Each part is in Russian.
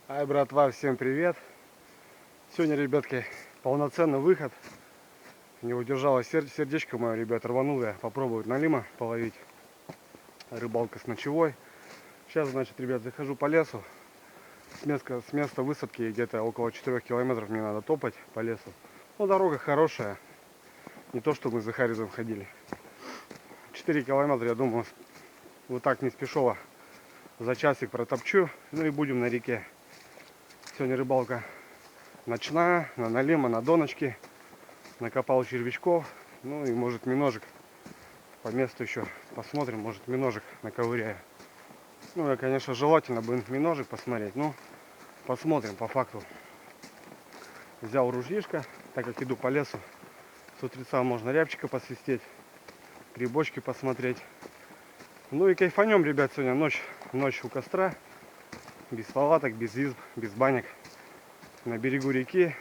Ай, братва, всем привет! Сегодня, ребятки, полноценный выход. Не удержалось сердечко мое, ребят, рванул я попробовать налима половить. Рыбалка с ночевой. Сейчас, значит, ребят, захожу по лесу. С места высадки где-то около 4 километров мне надо топать по лесу. Ну, дорога хорошая. Не то, что мы с Захаризом ходили. 4 километра, я думаю, вот так не спешила. За часик протопчу. Ну и будем на реке. Сегодня рыбалка ночная, на налима, на доночке. Накопал червячков. Ну и может миножик. По месту еще посмотрим, может миножик наковыряю. Ну, я, конечно, желательно бы миножик посмотреть. Ну, посмотрим по факту. Взял ружьишко, так как иду по лесу. С утреца можно рябчика посвистеть, грибочки посмотреть. Ну и кайфанем, ребят, сегодня ночь у костра. Без палаток, без изб, без банек. На берегу реки.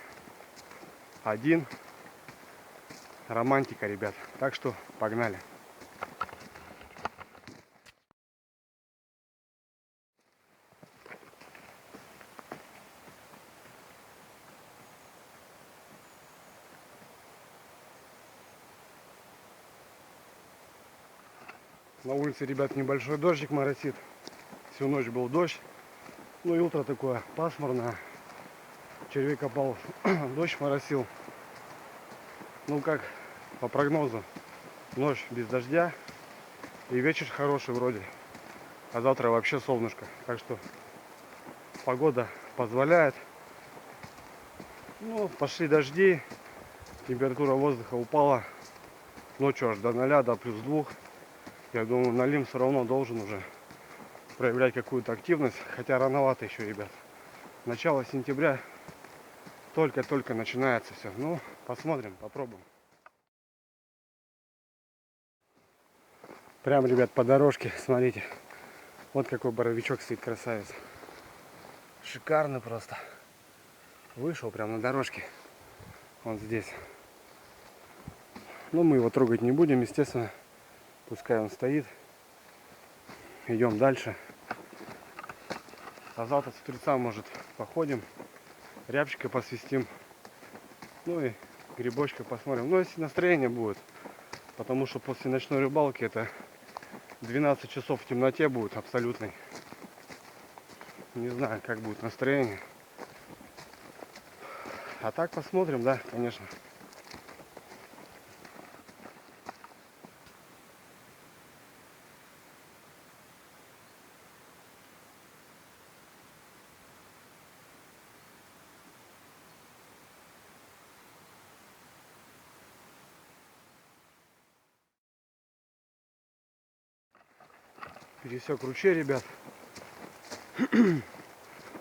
Один. Романтика, ребят. Так что погнали. На улице, ребят, небольшой дождик моросит. Всю ночь был дождь. Ну и утро такое пасмурное. Червей копал, дождь моросил. Ну как по прогнозу, ночь без дождя и вечер хороший вроде. А завтра вообще солнышко. Так что погода позволяет. Ну, пошли дожди. Температура воздуха упала. Ночью аж до 0, до +2. Я думаю, налим все равно должен уже проявлять какую-то активность. Хотя рановато еще, ребят. Начало сентября. Только-только начинается все. Ну, посмотрим, попробуем. Прям, ребят, по дорожке, смотрите. Вот какой боровичок стоит, красавец. Шикарный просто. Вышел прям на дорожке. Вот здесь. Но мы его трогать не будем, естественно. Пускай он стоит. Идем дальше. А завтра с утреца, может, походим. Рябчика посвистим. Ну и грибочка посмотрим. Ну, если настроение будет. Потому что после ночной рыбалки это 12 часов в темноте будет абсолютной. Не знаю, как будет настроение. А так посмотрим, да, конечно. Пересек ручей, ребят.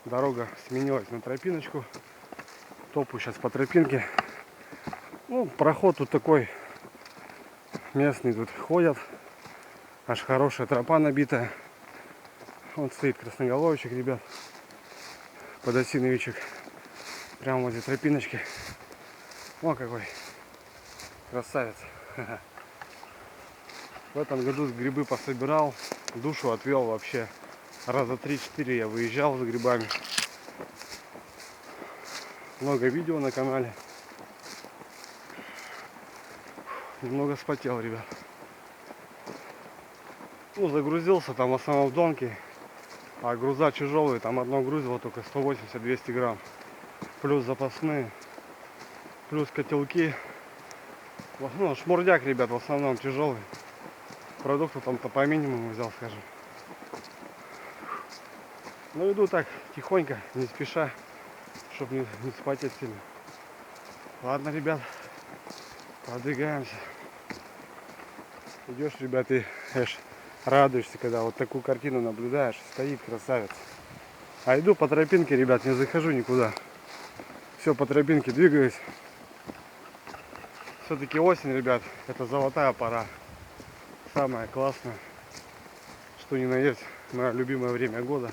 Дорога сменилась на тропиночку. Топаю сейчас по тропинке. Ну, проход тут такой местный, тут ходят. Аж хорошая тропа набитая. Вот стоит красноголовичек, ребят. Подосиновичек. Прямо возле тропиночки. О, какой красавец. В этом году грибы пособирал. Душу отвел вообще. Раза 3-4 я выезжал за грибами. Много видео на канале. Немного вспотел, ребят. Ну, загрузился там в основном в донки. А груза тяжелые. Там одно грузило только 180-200 грамм. Плюс запасные. Плюс котелки. Ну, шмурдяк, ребят, в основном тяжелый. Продуктов там-то по минимуму взял, скажем. Ну, иду так, тихонько, не спеша, чтобы не спотеть сильно. Ладно, ребят, подвигаемся. Идешь, ребят, и радуешься, когда вот такую картину наблюдаешь. Стоит красавец. А иду по тропинке, ребят, не захожу никуда. Все по тропинке двигаюсь. Все-таки осень, ребят, это золотая пора. Самое классное, что ни на есть, мое любимое время года.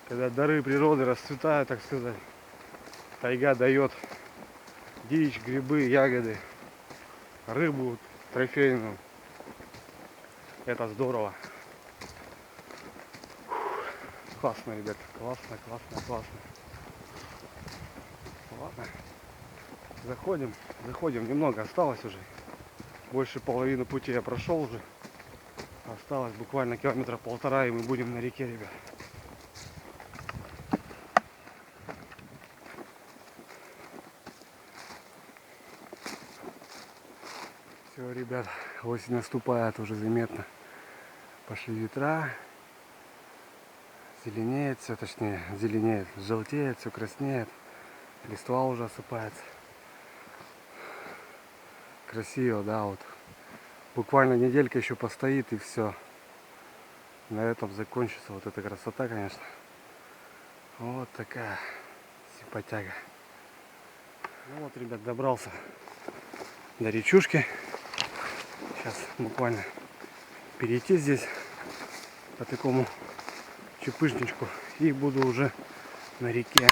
Когда дары природы расцветают, так сказать. Тайга дает дичь, грибы, ягоды, рыбу трофейную. Это здорово. Классно, ребят, классно, классно, классно. Ладно, заходим, немного осталось уже. Больше половины пути я прошел уже. Осталось буквально километра полтора, и мы будем на реке, ребят. Все, ребят, осень наступает уже заметно. Пошли ветра. Зеленеет все, точнее, зеленеет, желтеет, все краснеет. Листва уже осыпается. Красиво, да, вот. Буквально неделька еще постоит, и все. На этом закончится вот эта красота, конечно. Вот такая симпатяга. Ну вот, ребят, добрался до речушки. Сейчас буквально перейти здесь по такому чупышничку, и буду уже на реке.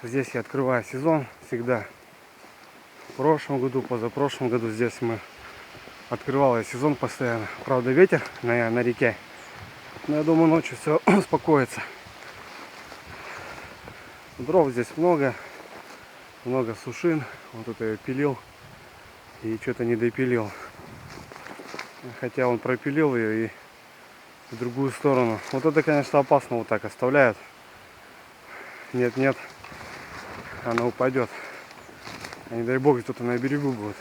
Здесь я открываю сезон всегда. В прошлом году, позапрошлом году здесь мы открывал я сезон постоянно. Правда, ветер на реке. Но я думаю, ночью все успокоится. Дров здесь много сушин. Вот это я пилил и что-то не допилил. Хотя он пропилил ее и в другую сторону. Вот это, конечно, опасно, вот так оставляют. Нет, она упадет. А не дай бог, кто-то на берегу будет.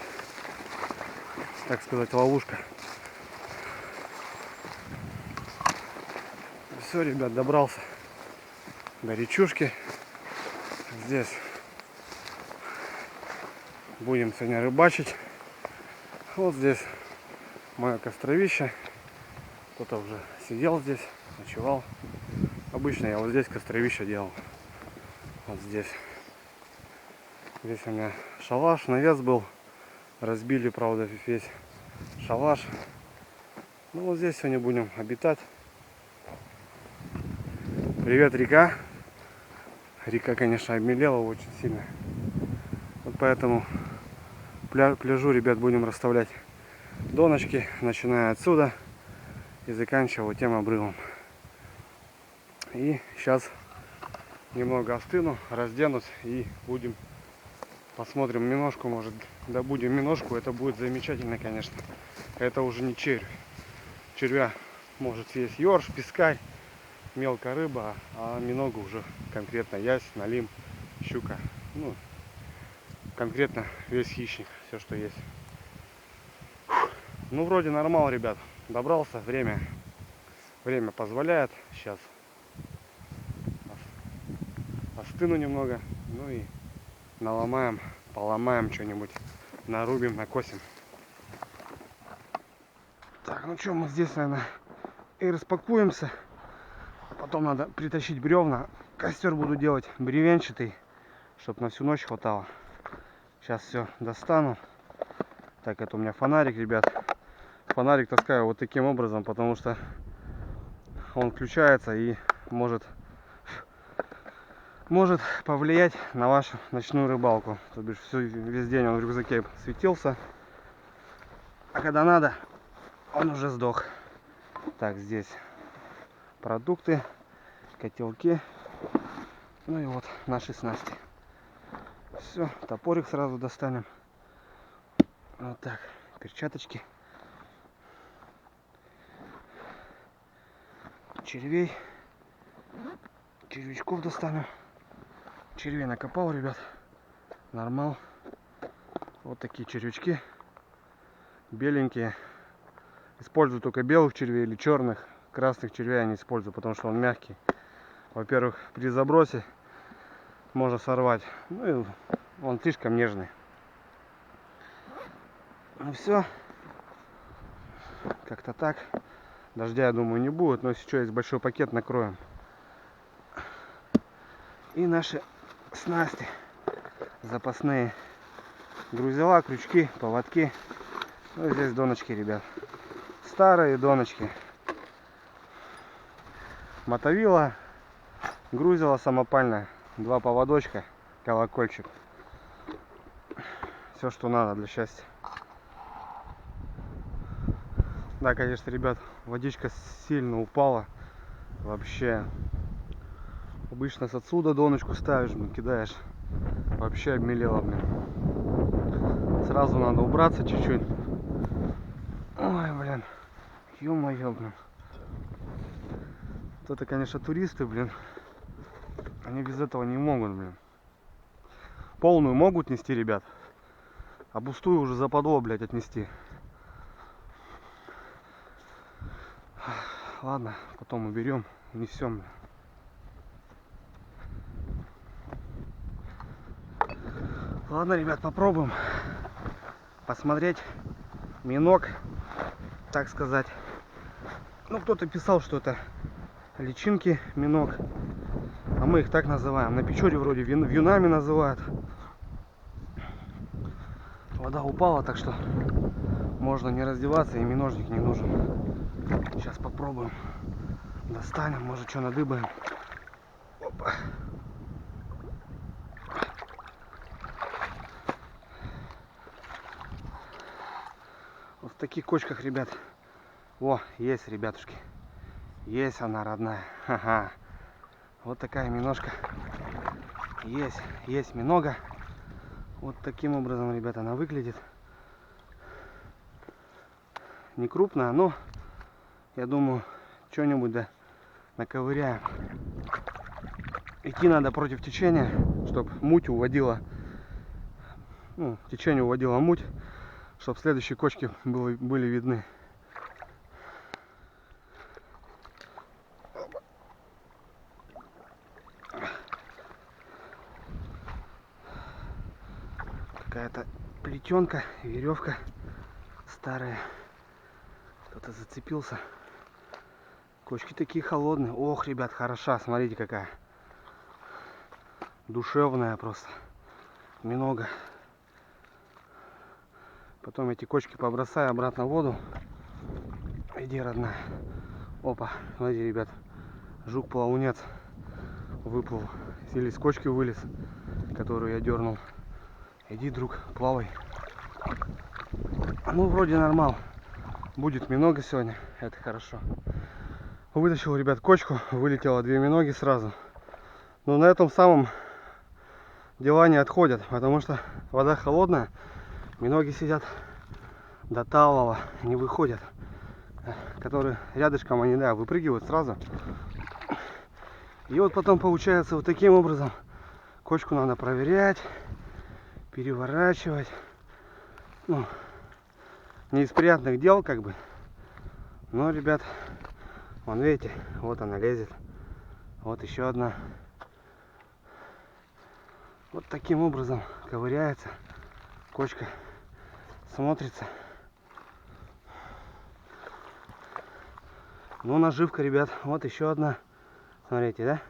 Так сказать, ловушка. Все, ребят, добрался до речушки. Здесь будем сегодня рыбачить. Вот здесь мое костровище. Кто-то уже сидел здесь, ночевал. Обычно я вот здесь костровище делал. Вот здесь. Здесь у меня шалаш, навес был. Разбили, правда, весь шалаш. Ну вот здесь сегодня будем обитать. Привет, река. Река, конечно, обмелела очень сильно. Вот поэтому пляжу, ребят, будем расставлять доночки, начиная отсюда и заканчивая тем обрывом. И сейчас немного остыну, разденусь и будем посмотрим миножку, может добудем миножку. Это будет замечательно, конечно. Это уже не червь. Червя может съесть ёрш, пескарь, мелкая рыба, а миногу уже конкретно ясь, налим, щука. Ну, конкретно весь хищник, все, что есть. Ну, вроде нормал, ребят. Добрался, время позволяет. Сейчас остыну немного, ну и наломаем, поломаем что-нибудь, нарубим, накосим. Так, ну что, мы здесь, наверное, и распакуемся. Потом надо притащить бревна. Костер буду делать бревенчатый, чтобы на всю ночь хватало. Сейчас все достану. Так, это у меня фонарик, ребят. Фонарик таскаю вот таким образом, потому что он включается и может повлиять на вашу ночную рыбалку. То бишь весь день он в рюкзаке светился, а когда надо, он уже сдох. Так, здесь продукты, котелки, ну и вот наши снасти. Все, топорик сразу достанем. Вот так, перчаточки. Червячков достанем. Червей накопал, ребят. Нормал. Вот такие червячки. Беленькие. Использую только белых червей или черных. Красных червей я не использую, потому что он мягкий. Во-первых, при забросе можно сорвать. Ну и он слишком нежный. Ну все. Как-то так. Дождя, я думаю, не будет. Но если что, есть большой пакет, накроем. И наши снасти запасные. Грузила, крючки, поводки. Ну и здесь доночки, ребят. Старые доночки. Мотовила, грузила самопальная. 2 поводочка, колокольчик. Все, что надо для счастья. Да, конечно, ребят, водичка сильно упала. Вообще Обычно с отсюда доночку ставишь, блин, кидаешь. Вообще обмелело, блин. Сразу надо убраться чуть-чуть. Ой, блин. Ё-моё, блин. Вот это, конечно, туристы, блин. Они без этого не могут, блин. Полную могут нести, ребят. А пустую уже западло, блядь, отнести. Ладно, потом уберем, несем. Ладно, ребят, попробуем посмотреть миног, так сказать. Ну, кто-то писал, что это личинки миног, а мы их так называем. На Печоре вроде вьюнами называют. Вода упала, так что можно не раздеваться, и миножник не нужен. Сейчас попробуем. Достанем, может, что надыбаем. Опа. Вот в таких кочках, ребят. О, есть, ребятушки. Есть она, родная. Ха-ха. Вот такая миножка. Есть минога. Вот таким образом, ребята, она выглядит. Не крупная, но я думаю, что-нибудь да наковыряем. Идти надо против течения, чтобы муть уводила. Ну, течение уводило муть, чтобы следующие кочки были видны. Какая-то плетенка, веревка старая. Кто-то зацепился. Кочки такие холодные. Ох, ребят, хороша. Смотрите, какая. Душевная просто. Минога. Потом эти кочки побросаю обратно в воду. Иди, родная. Опа, смотрите, ребят. Жук-плавунец выплыл. Или с кочки вылез, которую я дернул. Иди, друг, плавай. Ну, вроде нормал. Будет минога сегодня. Это хорошо. Вытащил, ребят, кочку. Вылетело 2 миноги сразу. Но на этом самом дела не отходят. Потому что вода холодная. Миноги сидят до талого. Не выходят. Которые рядышком, они, да, выпрыгивают сразу. И вот потом получается вот таким образом. Кочку надо проверять. Переворачивать. Ну, не из приятных дел, как бы. Но, ребят, вон видите, вот она лезет. Вот еще одна. Вот таким образом ковыряется. Кочка смотрится. Ну, наживка, ребят. Вот еще одна. Смотрите, да?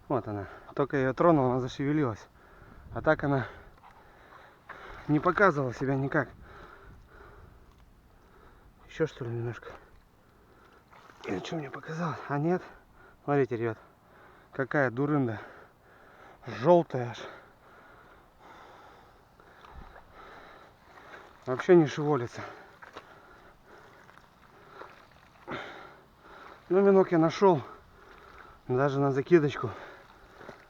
Вот она. Только я ее тронул, она зашевелилась. А так она не показывала себя никак. Еще что ли немножко? Или что мне показалось? А нет. Смотрите, ребят. Какая дурында. Желтая аж. Вообще не шевелится. Ну, миног я нашел. Даже на закидочку.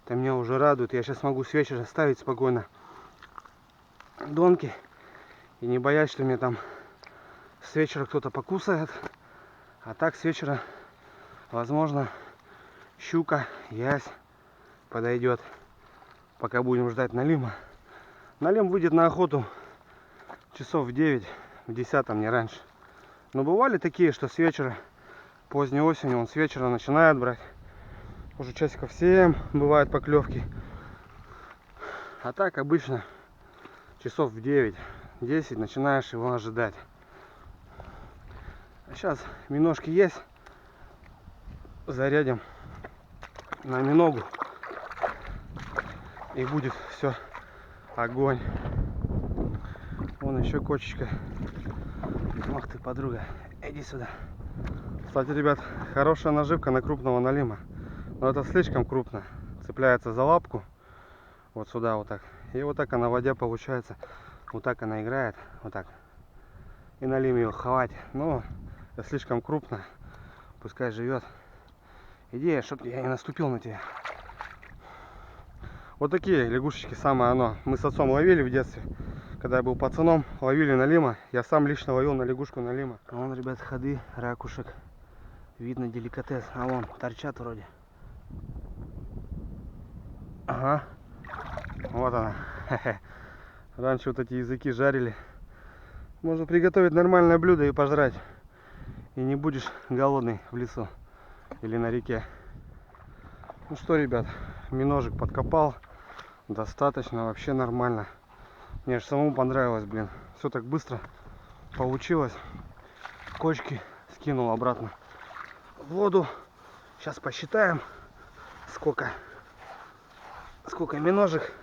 Это меня уже радует. Я сейчас могу с вечера ставить спокойно донки. И не боясь, что мне там с вечера кто-то покусает. А так с вечера, возможно, щука, ясь подойдет. Пока будем ждать налима. Налим выйдет на охоту часов в 9, в 10, не раньше. Но бывали такие, что с вечера, поздней осенью, он с вечера начинает брать. Уже часиков 7 бывают поклевки. А так обычно часов в 9-10 начинаешь его ожидать. А сейчас миножки есть. Зарядим на миногу. И будет все огонь. Вон еще кочечка. Ах ты, подруга. Иди сюда. Кстати, ребят, хорошая наживка на крупного налима. Но это слишком крупно. Цепляется за лапку. Вот сюда вот так. И вот так она в воде получается. Вот так она играет. Вот так. И налим ее хватит. Но это слишком крупно. Пускай живет. Идея, чтобы я не наступил на тебя. Вот такие лягушечки, самое оно. Мы с отцом ловили в детстве. Когда я был пацаном, ловили налима. Я сам лично ловил на лягушку налима. А вон, ребят, ходы ракушек. Видно деликатес. А вон, торчат вроде. Ага. Вот она. Раньше вот эти языки жарили. Можно приготовить нормальное блюдо и пожрать. И не будешь голодный в лесу или на реке. Ну что, ребят, миножик подкопал. Достаточно, вообще нормально. Мне аж самому понравилось, блин. Все так быстро получилось. Кочки скинул обратно в воду. Сейчас посчитаем, сколько миножек.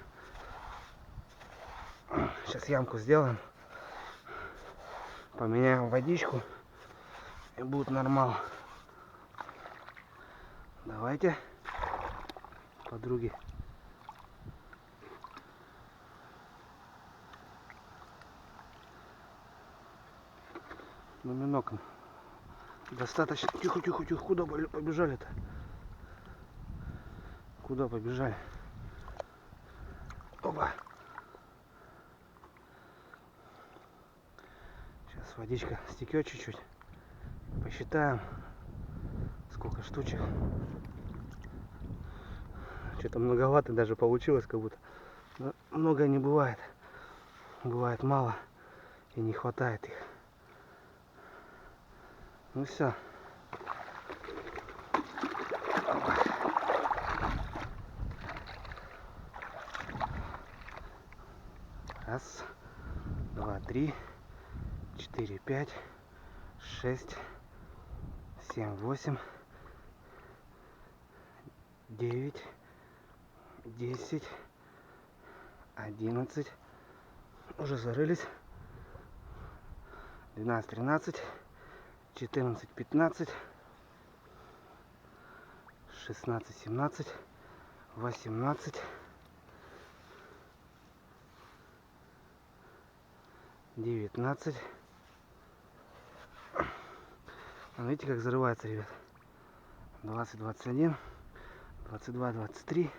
Сейчас ямку сделаем. Поменяем водичку. И будет нормал. Давайте, подруги. Ну, минок достаточно. Тихо, тихо, тихо. Куда побежали-то? Куда побежали? Опа. Сейчас водичка стекет чуть-чуть. Посчитаем, сколько штучек. Что-то многовато даже получилось, как будто. Но много не бывает. Бывает мало и не хватает их. Ну все. Раз, два, три, 4, 5, 6, 7, 8, 9, 10, 11. Уже зарылись. 12, 13, 14, 15, 16, 17, 18, 19. Видите, как зарывается, ребят. 20, 21, 22, 23,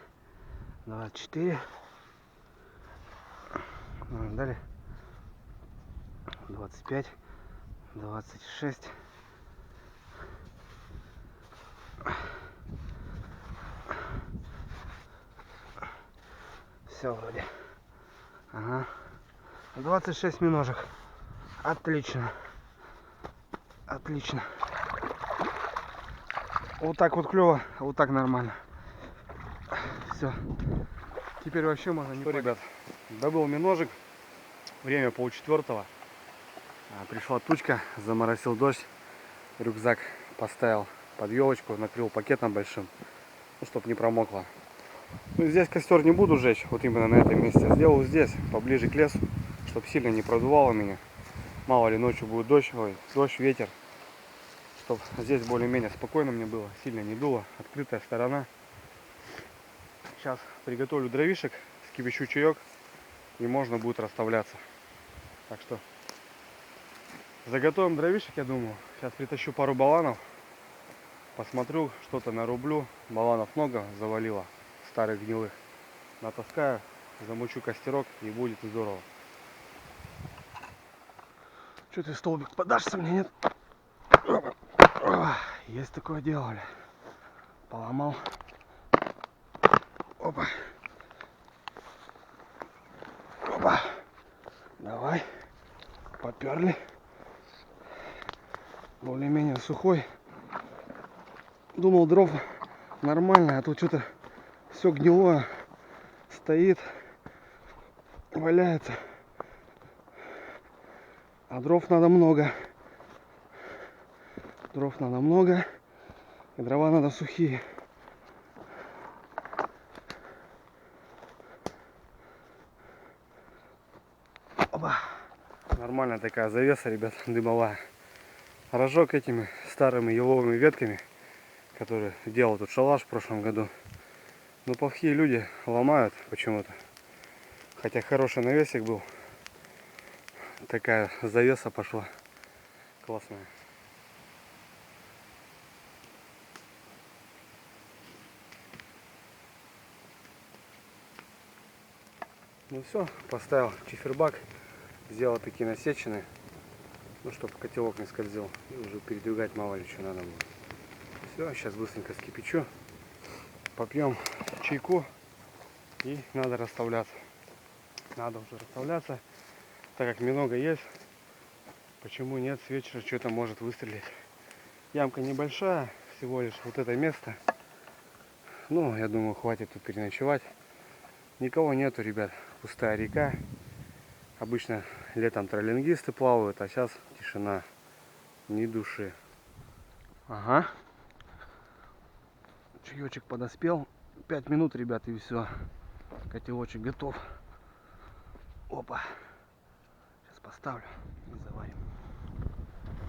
24. Далее 25, 26. Все вроде. Ага. 26 миножек. Отлично. Отлично. Вот так вот клево, а вот так нормально. Все. Теперь вообще можно не. Что, ребят, добыл миножек. Время 3:30. Пришла тучка, заморосил дождь. Рюкзак поставил под елочку, накрыл пакетом большим, ну, чтобы не промокло. Ну, здесь костер не буду жечь, вот именно на этом месте. Сделал здесь, поближе к лесу, чтобы сильно не продувало меня. Мало ли ночью будет дождь, ветер. Чтобы здесь более-менее спокойно мне было, сильно не дуло, открытая сторона. Сейчас приготовлю дровишек, скипячу чаек, и можно будет расставляться. Так что заготовим дровишек, я думаю. Сейчас притащу пару баланов, посмотрю, что-то нарублю. Баланов много завалило, старых гнилых. Натаскаю, замучу костерок, и будет здорово. Что ты, столбик, подашься мне, нет? Есть такое дело, бля. Поломал. Опа. Опа. Давай. Поперли. Более-менее сухой. Думал, дров нормально, а тут что-то все гнилое. Стоит. Валяется. А дров надо много. Дров надо много. И дрова надо сухие. Опа. Нормальная такая завеса, ребят, дымовая. Рожок этими старыми еловыми ветками, которые делал тут шалаш в прошлом году. Но плохие люди ломают почему-то. Хотя хороший навесик был. Такая завеса пошла. Классная. Ну все, поставил чифербак, сделал такие насечины, ну чтобы котелок не скользил, и уже передвигать мало ли что надо будет. Все, сейчас быстренько скипячу, попьем чайку и надо расставляться. Надо уже расставляться, так как много есть. Почему нет, с вечера что-то может выстрелить. Ямка небольшая, всего лишь вот это место. Ну, я думаю, хватит тут переночевать. Никого нету, ребят, пустая река. Обычно летом троллингисты плавают, а сейчас тишина, ни души. Ага. Чаечек подоспел. 5 минут, ребят, и все. Котелочек готов. Опа. Сейчас поставлю и заварим.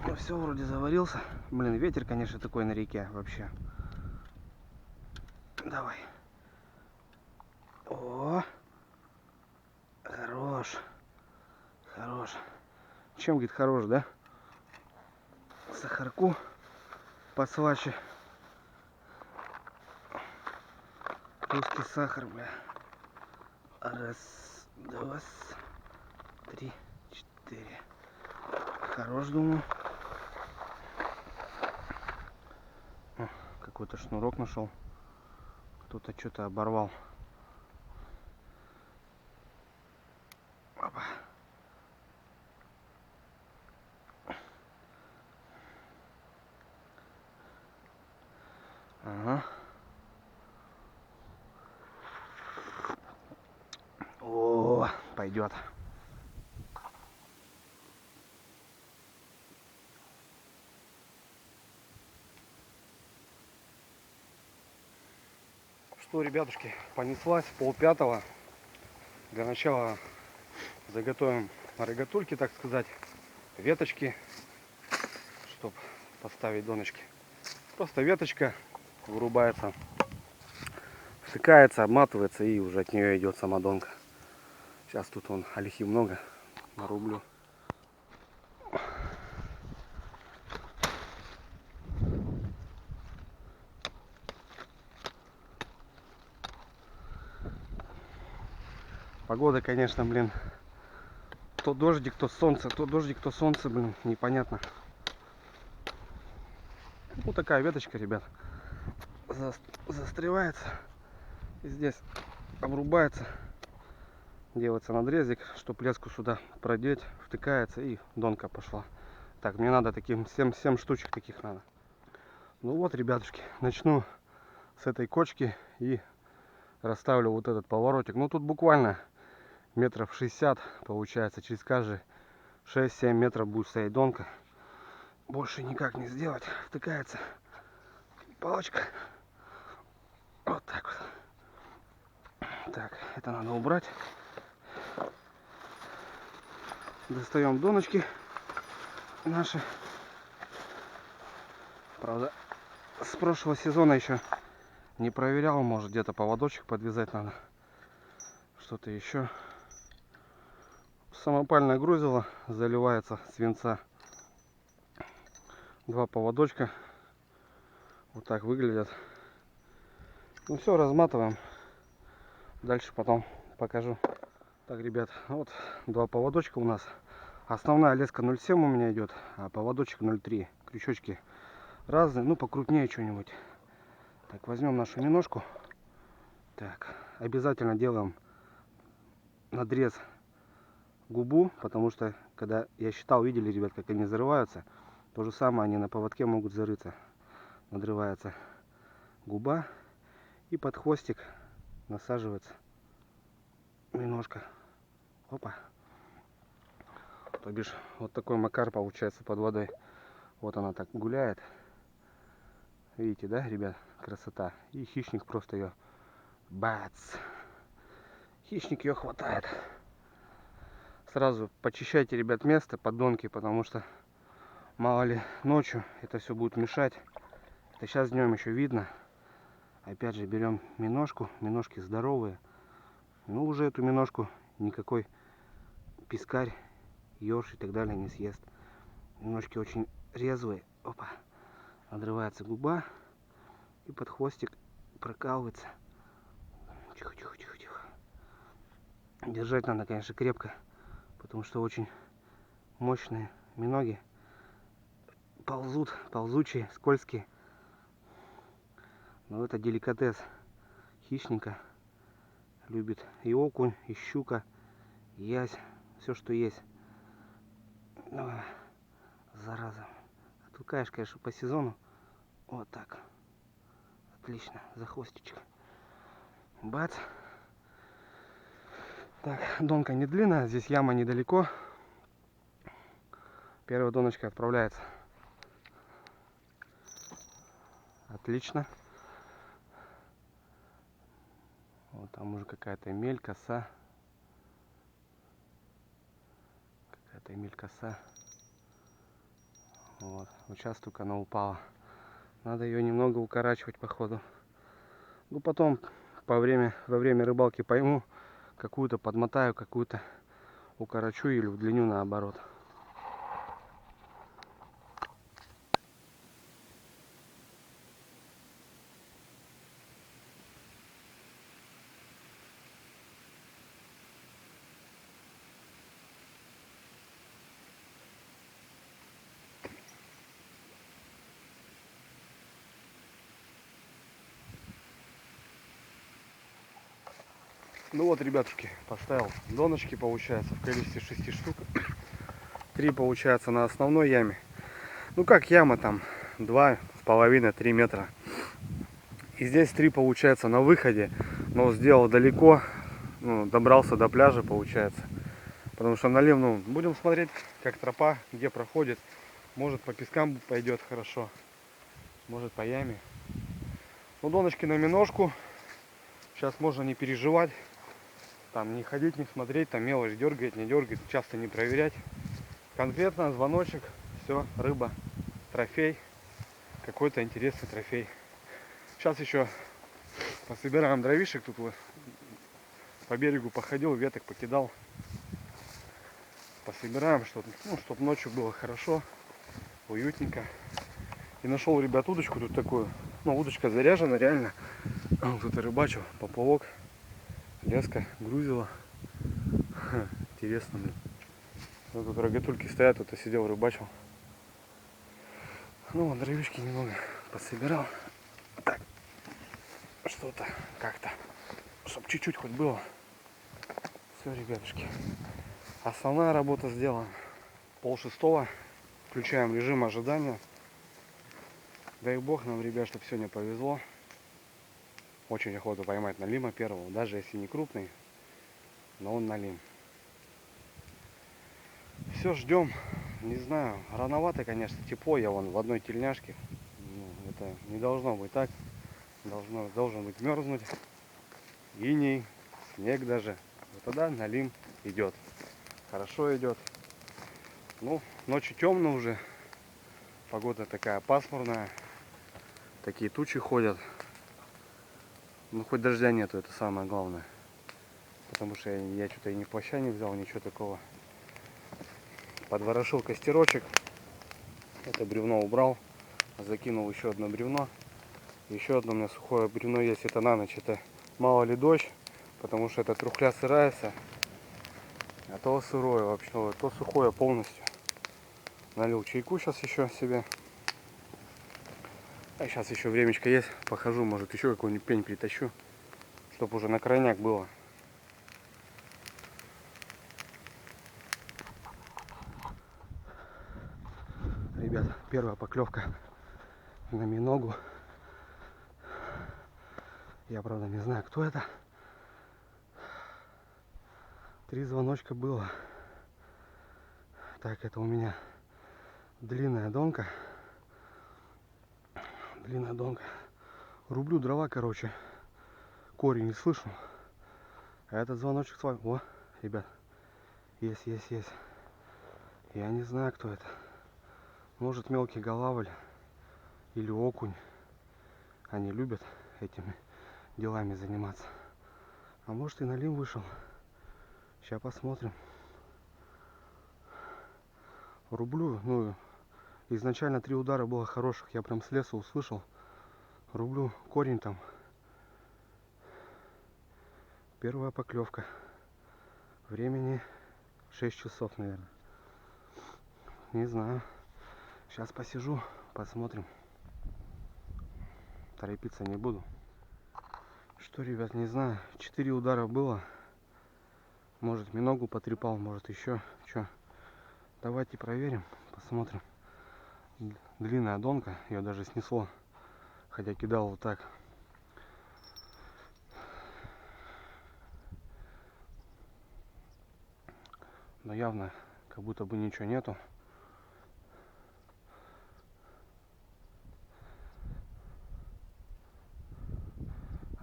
Ну все, вроде заварился. Блин, ветер, конечно, такой на реке вообще. Давай. О, хорош. Хорош. Чем, говорит, хорош, да? Сахарку послаще. Русский сахар, бля. Раз, два, три, четыре. Хорош, думаю. Какой-то шнурок нашел. Кто-то что-то оборвал. Опа. Ага. О, пойдет. Что, ребятушки, понеслась 4:30. Для начала заготовим рогатульки, так сказать, веточки, чтобы поставить донышки. Просто веточка вырубается, втыкается, обматывается, и уже от нее идет сама донка. Сейчас тут вон ольхи много, нарублю. Погода, конечно, блин, то дождик, то солнце, то дождик, то солнце, блин, непонятно. Вот такая веточка, ребят, застревается. И здесь обрубается, делается надрезик, чтобы леску сюда продеть, втыкается, и донка пошла. Так, мне надо таким 7 штучек таких надо. Ну вот, ребятушки, начну с этой кочки и расставлю вот этот поворотик. Ну тут буквально метров 60 получается, через каждые 6-7 метров будет стоять донка. Больше никак не сделать. Втыкается палочка. Вот так вот. Так, это надо убрать. Достаем доночки наши. Правда, с прошлого сезона еще не проверял. Может, где-то поводочек подвязать надо. Что-то еще. Самопальное грузило заливается свинца. 2 поводочка. Вот так выглядят. Ну все, разматываем. Дальше потом покажу. Так, ребят, вот 2 поводочка у нас. Основная леска 0,7 у меня идет, а поводочек 0,3. Крючочки разные, ну покрупнее что-нибудь. Так, возьмем нашу миножку. Так, обязательно делаем надрез губу, потому что, когда я считал, видели, ребят, как они зарываются, то же самое они на поводке могут зарыться. Надрывается губа, и под хвостик насаживается миножка. Опа. То бишь, вот такой макар получается под водой. Вот она так гуляет. Видите, да, ребят, красота. И хищник просто ее бац. Хищник ее хватает. Сразу почищайте, ребят, место поддонки, потому что мало ли ночью это все будет мешать. Это сейчас днем еще видно. Опять же берем миножку. Миножки здоровые. Ну уже эту миножку никакой пескарь, ёрш и так далее не съест. Миножки очень резвые. Опа. Надрывается губа. И под хвостик прокалывается. Тихо, тихо, тихо, тихо. Держать надо, конечно, крепко, потому что очень мощные миноги. Ползучие, скользкие. Но это деликатес хищника. Любит и окунь, и щука, и ясь, все что есть. Ой, зараза. Отвыкаешь, конечно, по сезону. Вот так. Отлично, за хвостичек. Бац. Так, донка не длинная, здесь яма недалеко. Первая доночка отправляется. Отлично. Вот там уже какая-то эмель, коса. Какая-то эмель, коса. Вот сейчас только она упала. Надо ее немного укорачивать по ходу. Ну потом во время рыбалки пойму, какую-то подмотаю, какую-то укорочу или удлиню наоборот. Ну вот, ребятушки, поставил доночки, получается, в количестве 6 штук. 3 получается на основной яме. Ну как яма там 2,5-3 метра. И здесь 3 получается на выходе, но сделал далеко, ну, добрался до пляжа получается. Потому что налив, ну, будем смотреть, как тропа, где проходит. Может по пескам пойдет хорошо, может по яме. Ну доночки на миножку. Сейчас можно не переживать. Там не ходить, не смотреть, там мелочь дергает, не дергает, часто не проверять. Конкретно звоночек, все, рыба, трофей, какой-то интересный трофей. Сейчас еще пособираем дровишек, тут вот по берегу походил, веток покидал. Пособираем, чтобы ночью было хорошо, уютненько. И нашел, ребят, удочку тут такую. Ну, удочка заряжена, реально. Кто-то рыбачил, поплавок, леска, грузила. Интересно, блин. Вот тут рогатульки стоят, тут я сидел, рыбачил. Ну вот, дровишки немного пособирал. Так, что-то как-то, чтобы чуть-чуть хоть было. Все, ребятушки. Основная работа сделана. 5:30. Включаем режим ожидания. Дай бог нам, ребят, чтобы сегодня повезло. Очень охота поймать налима первого, даже если не крупный, но он налим. Все, ждем. Не знаю, рановато, конечно, тепло. Я вон в одной тельняшке. Ну, это не должно быть так. Должен быть мерзнуть. Иней, снег даже. Вот тогда налим идет. Хорошо идет. Ну, ночью темно уже. Погода такая пасмурная. Такие тучи ходят. Ну, хоть дождя нету, это самое главное. Потому что я что-то и ни плаща не взял, ничего такого. Подворошил костерочек. Это бревно убрал. Закинул еще одно бревно. Еще одно у меня сухое бревно есть. Это на ночь. Это мало ли дождь. Потому что это трухля сырая. А то сырое вообще. То сухое полностью. Налил чайку сейчас еще себе. А сейчас еще времечко есть. Похожу, может еще какой-нибудь пень притащу. Чтобы уже на крайняк было. Ребят, первая поклевка на миногу. Я, правда, не знаю, кто это. 3 звоночка было. Так, это у меня длинная донка. Длинная донка. Рублю дрова, короче. Корень не слышу. А этот звоночек с вами. О, ребят. Есть. Я не знаю, кто это. Может, мелкий голавль или окунь. Они любят этими делами заниматься. А может, и налим вышел. Сейчас посмотрим. Рублю, ну, изначально 3 удара было хороших. Я прям с леса услышал. Рублю корень там. Первая поклевка. Времени 6 часов, наверное. Не знаю. Сейчас посижу, посмотрим. Торопиться не буду. Что, ребят, не знаю. 4 удара было. Может, миногу потрепал, может, еще что. Давайте проверим, посмотрим. Длинная донка, ее даже снесло. Хотя кидал вот так. Но явно как будто бы ничего нету.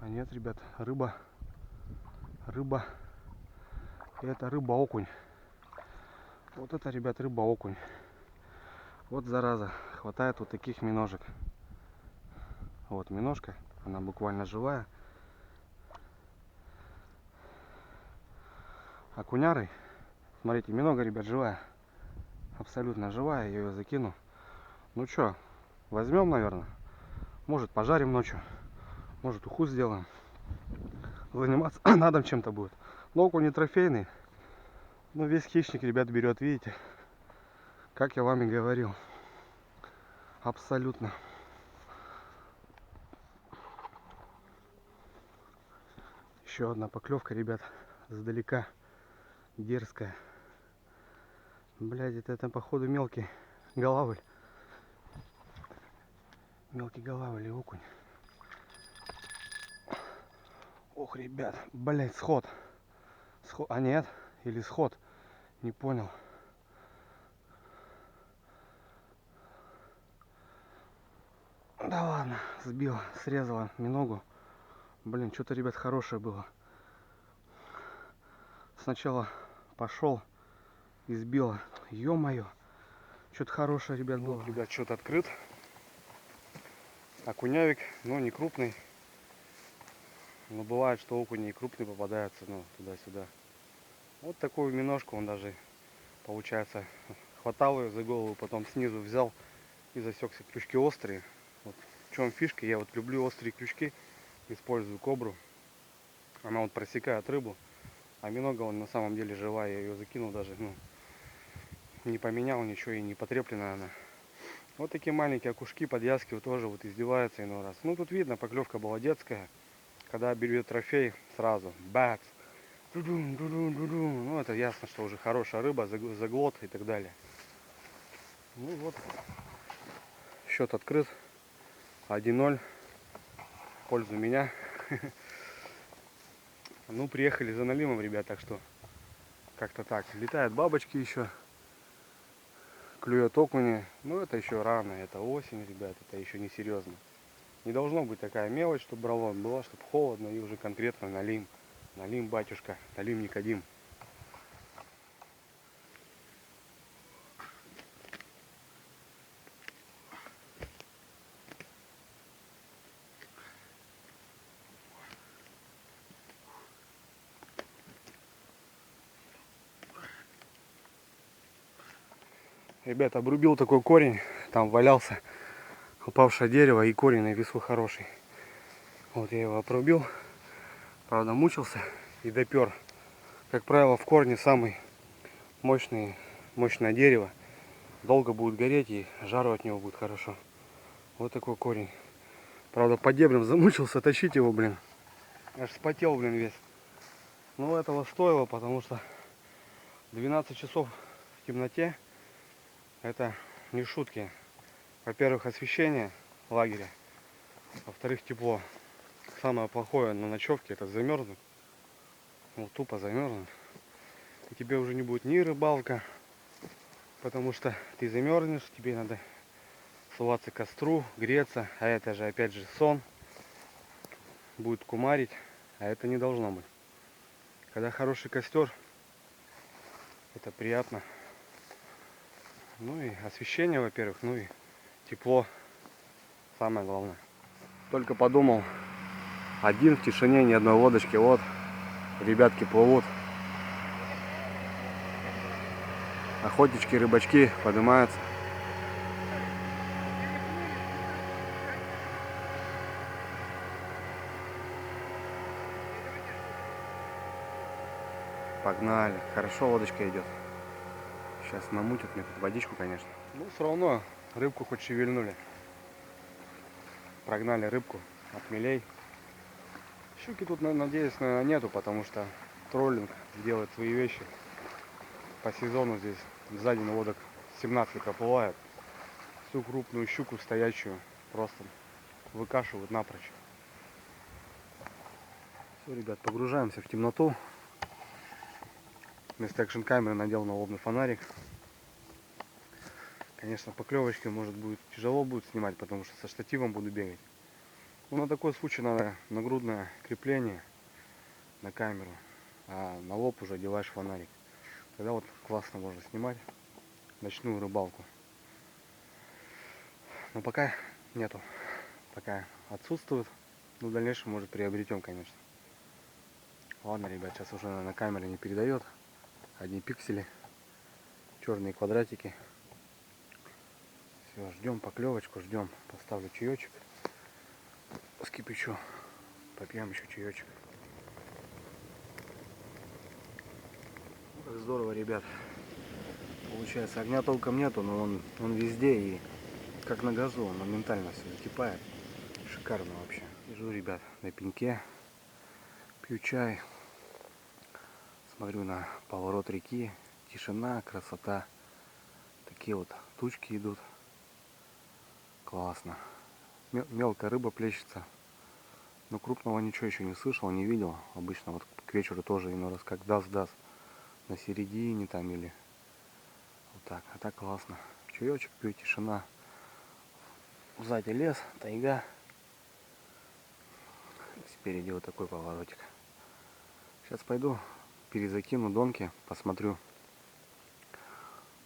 А нет, ребят, рыба. Это рыба-окунь. Вот это, ребят, рыба-окунь. Вот зараза, хватает вот таких миножек. Вот миножка, она буквально живая. Окунярой, смотрите, минога, ребят, живая. Абсолютно живая, я ее закину. Ну что, возьмем, наверное. Может, пожарим ночью. Может, уху сделаем. Заниматься надо чем-то будет. Но окунь не трофейный. Но весь хищник, ребят, берет, видите. Как я вам и говорил. Абсолютно. Еще одна поклевка, ребят, сдалека. Дерзкая. Блядь, это походу мелкий голавль. Мелкий голавль или окунь. Ох, ребят, блядь, сход. А нет, или сход. Не понял. Да ладно, сбила, срезала миногу. Блин, что-то, ребят, хорошее было. Сначала пошел и сбила. Ё-моё. Что-то хорошее, ребят, было. Вот, ребят, что-то открыт. Окунявик, но не крупный. Но бывает, что окуни и крупные попадаются, ну, туда-сюда. Вот такую миножку он даже, получается, хватал ее за голову, потом снизу взял и засекся. Крючки острые. Вот в чем фишка, я вот люблю острые крючки, использую кобру. Она вот просекает рыбу, а минога он на самом деле живая, я ее закинул даже, ну, не поменял ничего и не потреплена она. Вот такие маленькие окушки, подвязки вот тоже вот издеваются иной раз. Ну тут видно, поклевка была детская. Когда берет трофей, сразу бац. Ну это ясно, что уже хорошая рыба, заглот и так далее. Ну вот, счет открыт. 1-0 в пользу меня. Ну, приехали за налимом, ребят, так что как-то так. Летают бабочки еще. Клюет окуни. Ну, это еще рано, это осень, ребят, это еще не серьезно. Не должно быть такая мелочь, чтобы брало, было, чтобы холодно и уже конкретно налим. Налим, батюшка, налим Никодим. Ребята, обрубил такой корень, там валялся упавшее дерево и корень на весу хороший. Вот я его обрубил, правда мучился и допер. Как правило, в корне самый мощное дерево. Долго будет гореть и жару от него будет хорошо. Вот такой корень. Правда, по дебрям замучился тащить его, блин. Аж вспотел, блин, весь. Но этого стоило, потому что 12 часов в темноте это не шутки. Во-первых, освещение лагеря. Во-вторых, тепло. Самое плохое на ночевке — это замерзнуть. Вот тупо замерзнуть. И тебе уже не будет ни рыбалка, потому что ты замерзнешь, тебе надо суваться к костру, греться, а это же опять же сон. Будет кумарить, а это не должно быть. Когда хороший костер, это приятно. Ну и освещение, во-первых, ну и тепло. Самое главное. Только подумал, один в тишине, ни одной лодочки. Вот, ребятки плывут. Охотнички, рыбачки поднимаются. Погнали. Хорошо лодочка идет. Сейчас намутят мне тут водичку, конечно. Ну, все равно рыбку хоть шевельнули. Прогнали рыбку от мелей. Щуки тут, надеюсь, наверное, нету, потому что троллинг делает свои вещи. По сезону здесь за день лодок 17 проплывает. Всю крупную щуку стоячую просто выкашивают напрочь. Все, ребят, погружаемся в темноту. Вместо экшн камеры надел налобный фонарик. Конечно, поклевочкой может будет тяжело будет снимать, потому что со штативом буду бегать. Но на такой случай надо нагрудное крепление на камеру, а на лоб уже одеваешь фонарик. Тогда вот классно можно снимать ночную рыбалку. Но пока нету, пока отсутствует. Но в дальнейшем, может, приобретем, конечно. Ладно, ребят, сейчас уже на камере не передает. Одни пиксели, черные квадратики. Все, ждем поклевочку, ждем. Поставлю чаечек, скипячу, попьем еще чаечек. Как здорово, ребят. Получается, огня толком нету, но он везде и как на газу, он моментально все закипает. Шикарно вообще. Лежу, ребят, на пеньке, пью чай, смотрю на поворот реки, тишина, красота. Такие вот тучки идут. Классно. Мелкая рыба плещется. Но крупного ничего еще не слышал, не видел. Обычно вот к вечеру тоже иной раз как даст на середине там или вот так. А так классно. Чаечек пью, тишина. Сзади лес, тайга. Спереди вот такой поворотик. Сейчас пойду перезакину донки, посмотрю,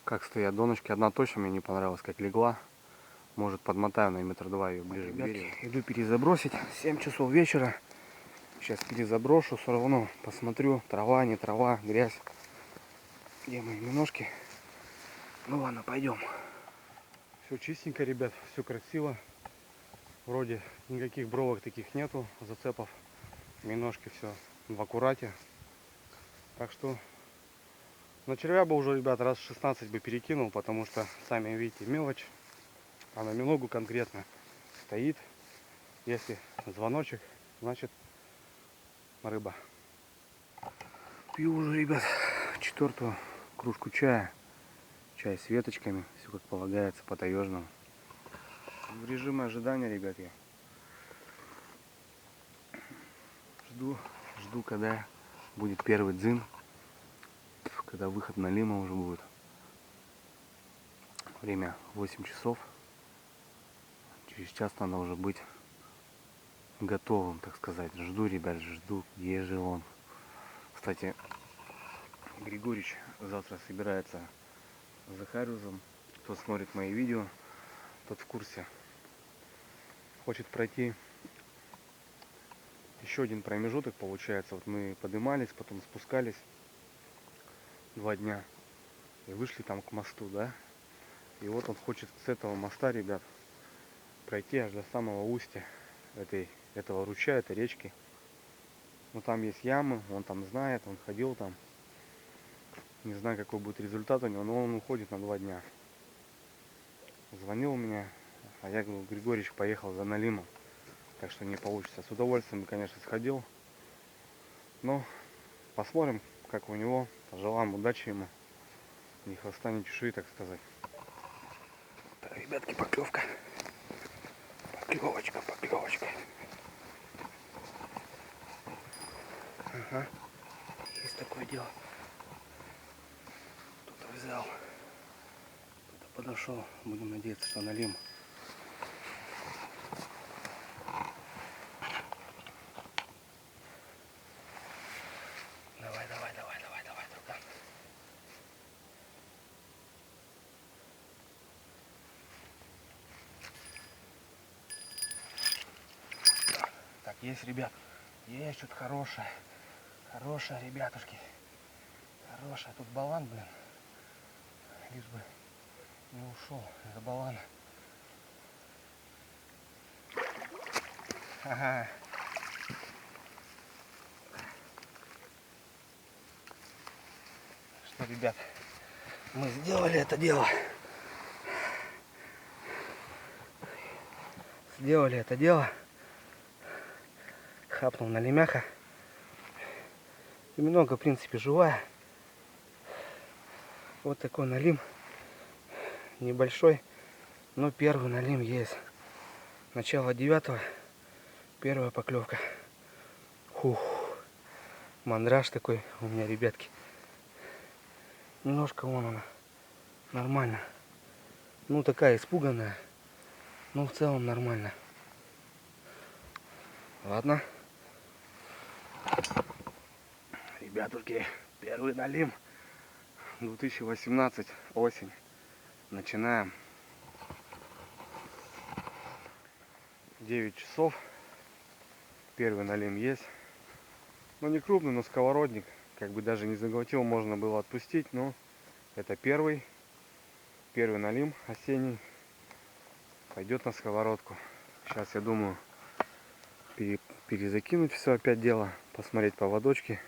как стоят доночки. Одна точно мне не понравилась, как легла. Может, подмотаю на метр два ее ближе к берегу. Иду перезабросить. 7 часов вечера. Сейчас перезаброшу, все равно посмотрю, трава, не трава, грязь. Где мои миножки? Ну ладно, пойдем. Все чистенько, ребят, все красиво. Вроде никаких бровок таких нету, зацепов. Миножки все в аккурате. Так что на червя бы уже, ребят, раз 16 бы перекинул, потому что, сами видите, мелочь. А на мелогу конкретно стоит. Если звоночек, значит рыба. Пью уже, ребят, 4-ю кружку чая. Чай с веточками, все как полагается, по-таежному. В режиме ожидания, ребят, я жду, когда будет первый дзин, когда выход на Лима уже будет. Время 8 часов. Через час надо уже быть готовым, так сказать. Жду, ребят, жду. Где же он? Кстати, Григорьевич завтра собирается с Захариусом. Кто смотрит мои видео, тот в курсе. Хочет пройти еще один промежуток, получается. Вот мы поднимались, потом спускались 2 дня и вышли там к мосту, да. И вот он хочет с этого моста, ребят, пройти аж до самого устья этого ручья, этой речки. Но там есть ямы, он там знает, он ходил там. Не знаю, какой будет результат у него, но он уходит на 2 дня. Звонил мне, а я говорю, Григорьевич поехал за Налимом. Так что не получится. С удовольствием бы, конечно, сходил. Но посмотрим, как у него. Пожелаем удачи ему. Ни хвоста, ни чешуи, так сказать. Так, ребятки, поклевка. Поклевочка. Ага. Есть такое дело. Кто-то взял. Кто-то подошел. Будем надеяться, что Налим. Давай, друга. Так, есть, ребят. Есть что-то хорошее. Хорошее, ребятушки. Хорошая. Тут балан, блин. Лишь бы не ушел из-за балана. Ага. Ребят, мы сделали это дело. Сделали это дело. Хапнул на лемяха. И много, в принципе, живая. Вот такой налим. Небольшой, но первый налим есть. Начало 9-го. Первая поклевка. Фух. Мандраж такой у меня, ребятки. Немножко вон она. Нормально. Ну, такая испуганная. Но в целом нормально. Ладно. Ребятушки, первый налим. 2018, осень. Начинаем. 9 часов. Первый налим есть. Ну, не крупный, но сковородник. Как бы даже не заглотил, можно было отпустить. Но это первый налим осенний. Пойдет на сковородку. Сейчас, я думаю, перезакинуть все опять дело. Посмотреть поводочки.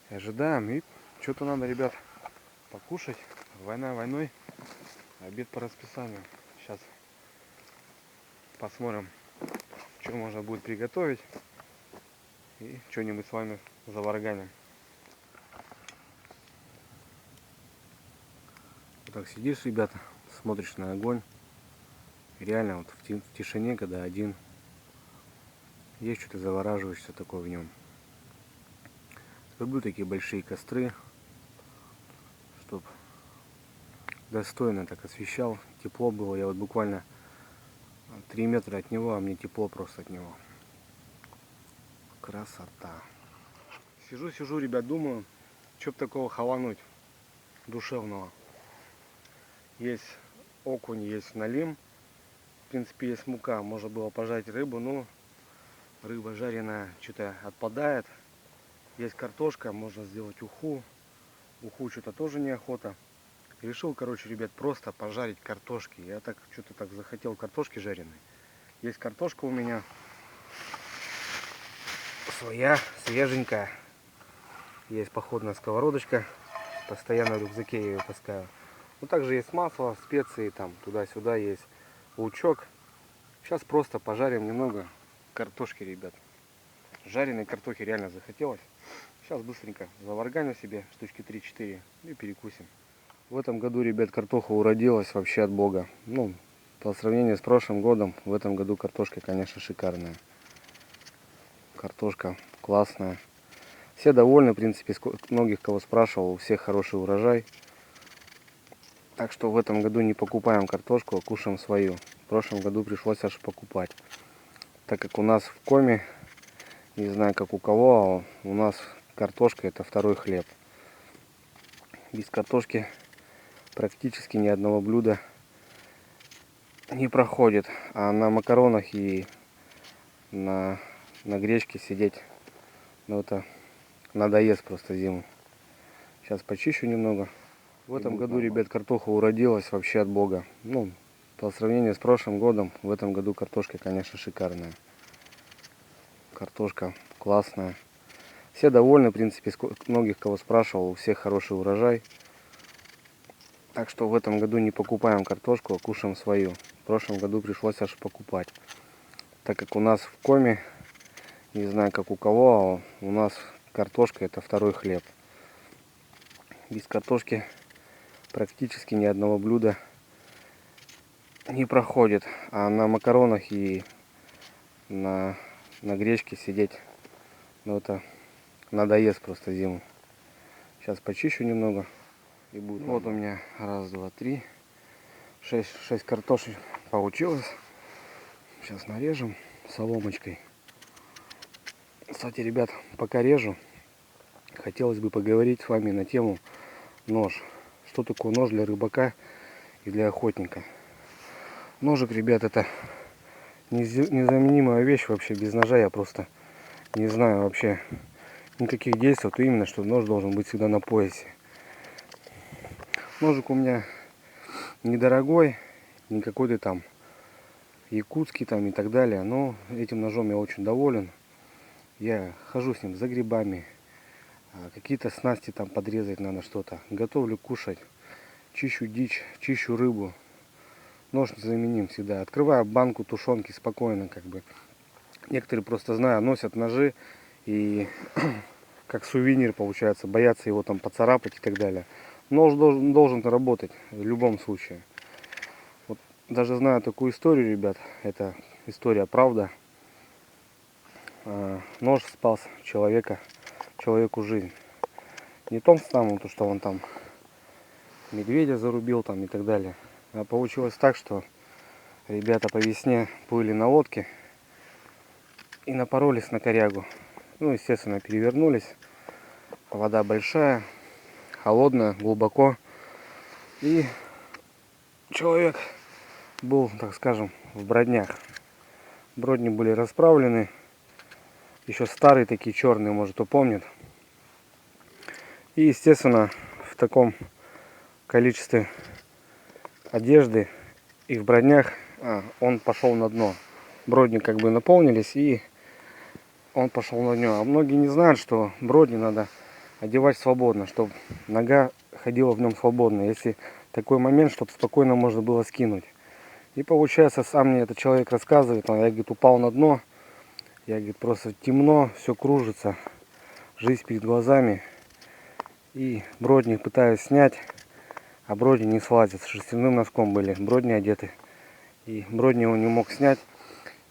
Ожидаем. И что-то надо, ребят, покушать. Война войной. Обед по расписанию. Сейчас посмотрим, что можно будет приготовить. И что-нибудь с вами заварганим. Вот так сидишь, ребята, смотришь на огонь. И реально вот в тишине, когда один, есть что-то завораживаешься такое в нем. Люблю такие большие костры, чтобы достойно так освещал, тепло было. Я вот буквально 3 метра от него, а мне тепло просто от него. Красота. Сижу, ребят, думаю, что бы такого хавануть душевного. Есть окунь, есть налим. В принципе, есть мука. Можно было пожарить рыбу, но рыба жареная что-то отпадает. Есть картошка, можно сделать уху. Уху что-то тоже неохота. Решил, короче, ребят, просто пожарить картошки. Я так что-то так захотел картошки жареной. Есть картошка у меня. Своя, свеженькая. Есть походная сковородочка. Постоянно в рюкзаке я ее таскаю. Ну, также есть масло, специи, там, туда-сюда есть лучок. Сейчас просто пожарим немного картошки, ребят. Жареной картохи реально захотелось. Сейчас быстренько заварганю себе штучки 3-4 и перекусим. В этом году, ребят, картоха уродилась вообще от бога. Ну, по сравнению с прошлым годом, в этом году картошка, конечно, шикарная. Картошка классная. Все довольны, в принципе, многих кого спрашивал, у всех хороший урожай. Так что в этом году не покупаем картошку, а кушаем свою. В прошлом году пришлось аж покупать. Так как у нас в Коми, не знаю как у кого, а у нас картошка это второй хлеб. Без картошки практически ни одного блюда не проходит. А на макаронах и на гречке сидеть, ну это надоест просто зиму. Сейчас почищу немного. В этом году, ребят, картоха уродилась вообще от бога. Ну, по сравнению с прошлым годом, в этом году картошка, конечно, шикарная. Картошка классная. Все довольны, в принципе, многих кого спрашивал, у всех хороший урожай. Так что в этом году не покупаем картошку, а кушаем свою. В прошлом году пришлось аж покупать. Так как у нас в Коми, не знаю как у кого, а у нас картошка это второй хлеб. Без картошки практически ни одного блюда не проходит. А на макаронах и на гречке сидеть, ну это надоест просто зиму. Сейчас почищу немного и будет. Вот у меня 1, 2, 3, 6 картошек получилось. Сейчас нарежем соломочкой. Кстати, ребят, пока режу, хотелось бы поговорить с вами на тему нож. Что такое нож для рыбака и для охотника? Ножик, ребят, это незаменимая вещь вообще. Без ножа я просто не знаю вообще никаких действий. Вот именно, что нож должен быть всегда на поясе. Ножик у меня недорогой, не какой-то там якутский там и так далее. Но этим ножом я очень доволен. Я хожу с ним за грибами, какие-то снасти там подрезать надо что-то. Готовлю кушать, чищу дичь, чищу рыбу. Нож незаменим всегда. Открываю банку тушенки спокойно, как бы. Некоторые просто знаю, носят ножи и как сувенир получается, боятся его там поцарапать и так далее. Нож должен работать в любом случае. Вот даже знаю такую историю, ребят, это история правда. Нож спас человеку жизнь. Не том самым, то что он там медведя зарубил там и так далее. А получилось так, что ребята по весне плыли на лодке и напоролись на корягу. Ну, естественно, перевернулись. Вода большая, холодная, глубоко. И человек был, так скажем, в броднях. Бродни были расправлены. Еще старые такие, черные, может, кто помнит. И, естественно, в таком количестве одежды и в броднях он пошел на дно. Бродни как бы наполнились, и он пошел на дно. А многие не знают, что бродни надо одевать свободно, чтобы нога ходила в нем свободно. Если такой момент, чтобы спокойно можно было скинуть. И получается, сам мне этот человек рассказывает, я, говорит, упал на дно, я, говорит, просто темно, все кружится, жизнь перед глазами. И бродни пытаюсь снять, а бродни не слазит. С шерстяным носком были бродни одеты. И бродни его не мог снять.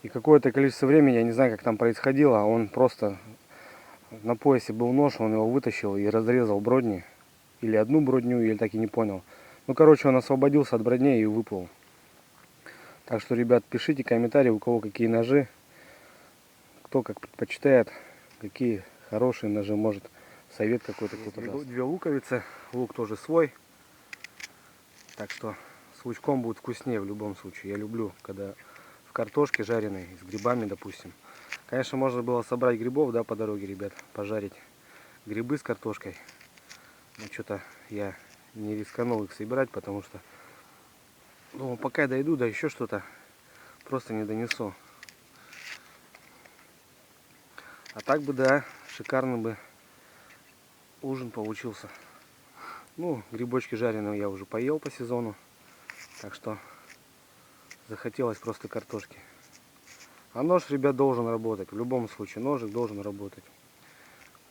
И какое-то количество времени, я не знаю, как там происходило, он просто на поясе был нож, он его вытащил и разрезал бродни. Или одну бродню, или так и не понял. Ну, короче, он освободился от бродней и выплыл. Так что, ребят, пишите комментарии, у кого какие ножи, кто как предпочитает, какие хорошие ножи, может совет какой-то кто-то даст. Две луковицы, лук тоже свой, так что с лучком будет вкуснее в любом случае. Я люблю, когда в картошке жареной, с грибами, допустим. Конечно, можно было собрать грибов, да, по дороге, ребят, пожарить грибы с картошкой. Но что-то я не рисканул их собирать, потому что думал, пока дойду, да еще что-то, просто не донесу. А так бы, да, шикарный бы ужин получился. Ну, грибочки жареные я уже поел по сезону, так что захотелось просто картошки. А нож, ребят, должен работать. В любом случае, ножик должен работать.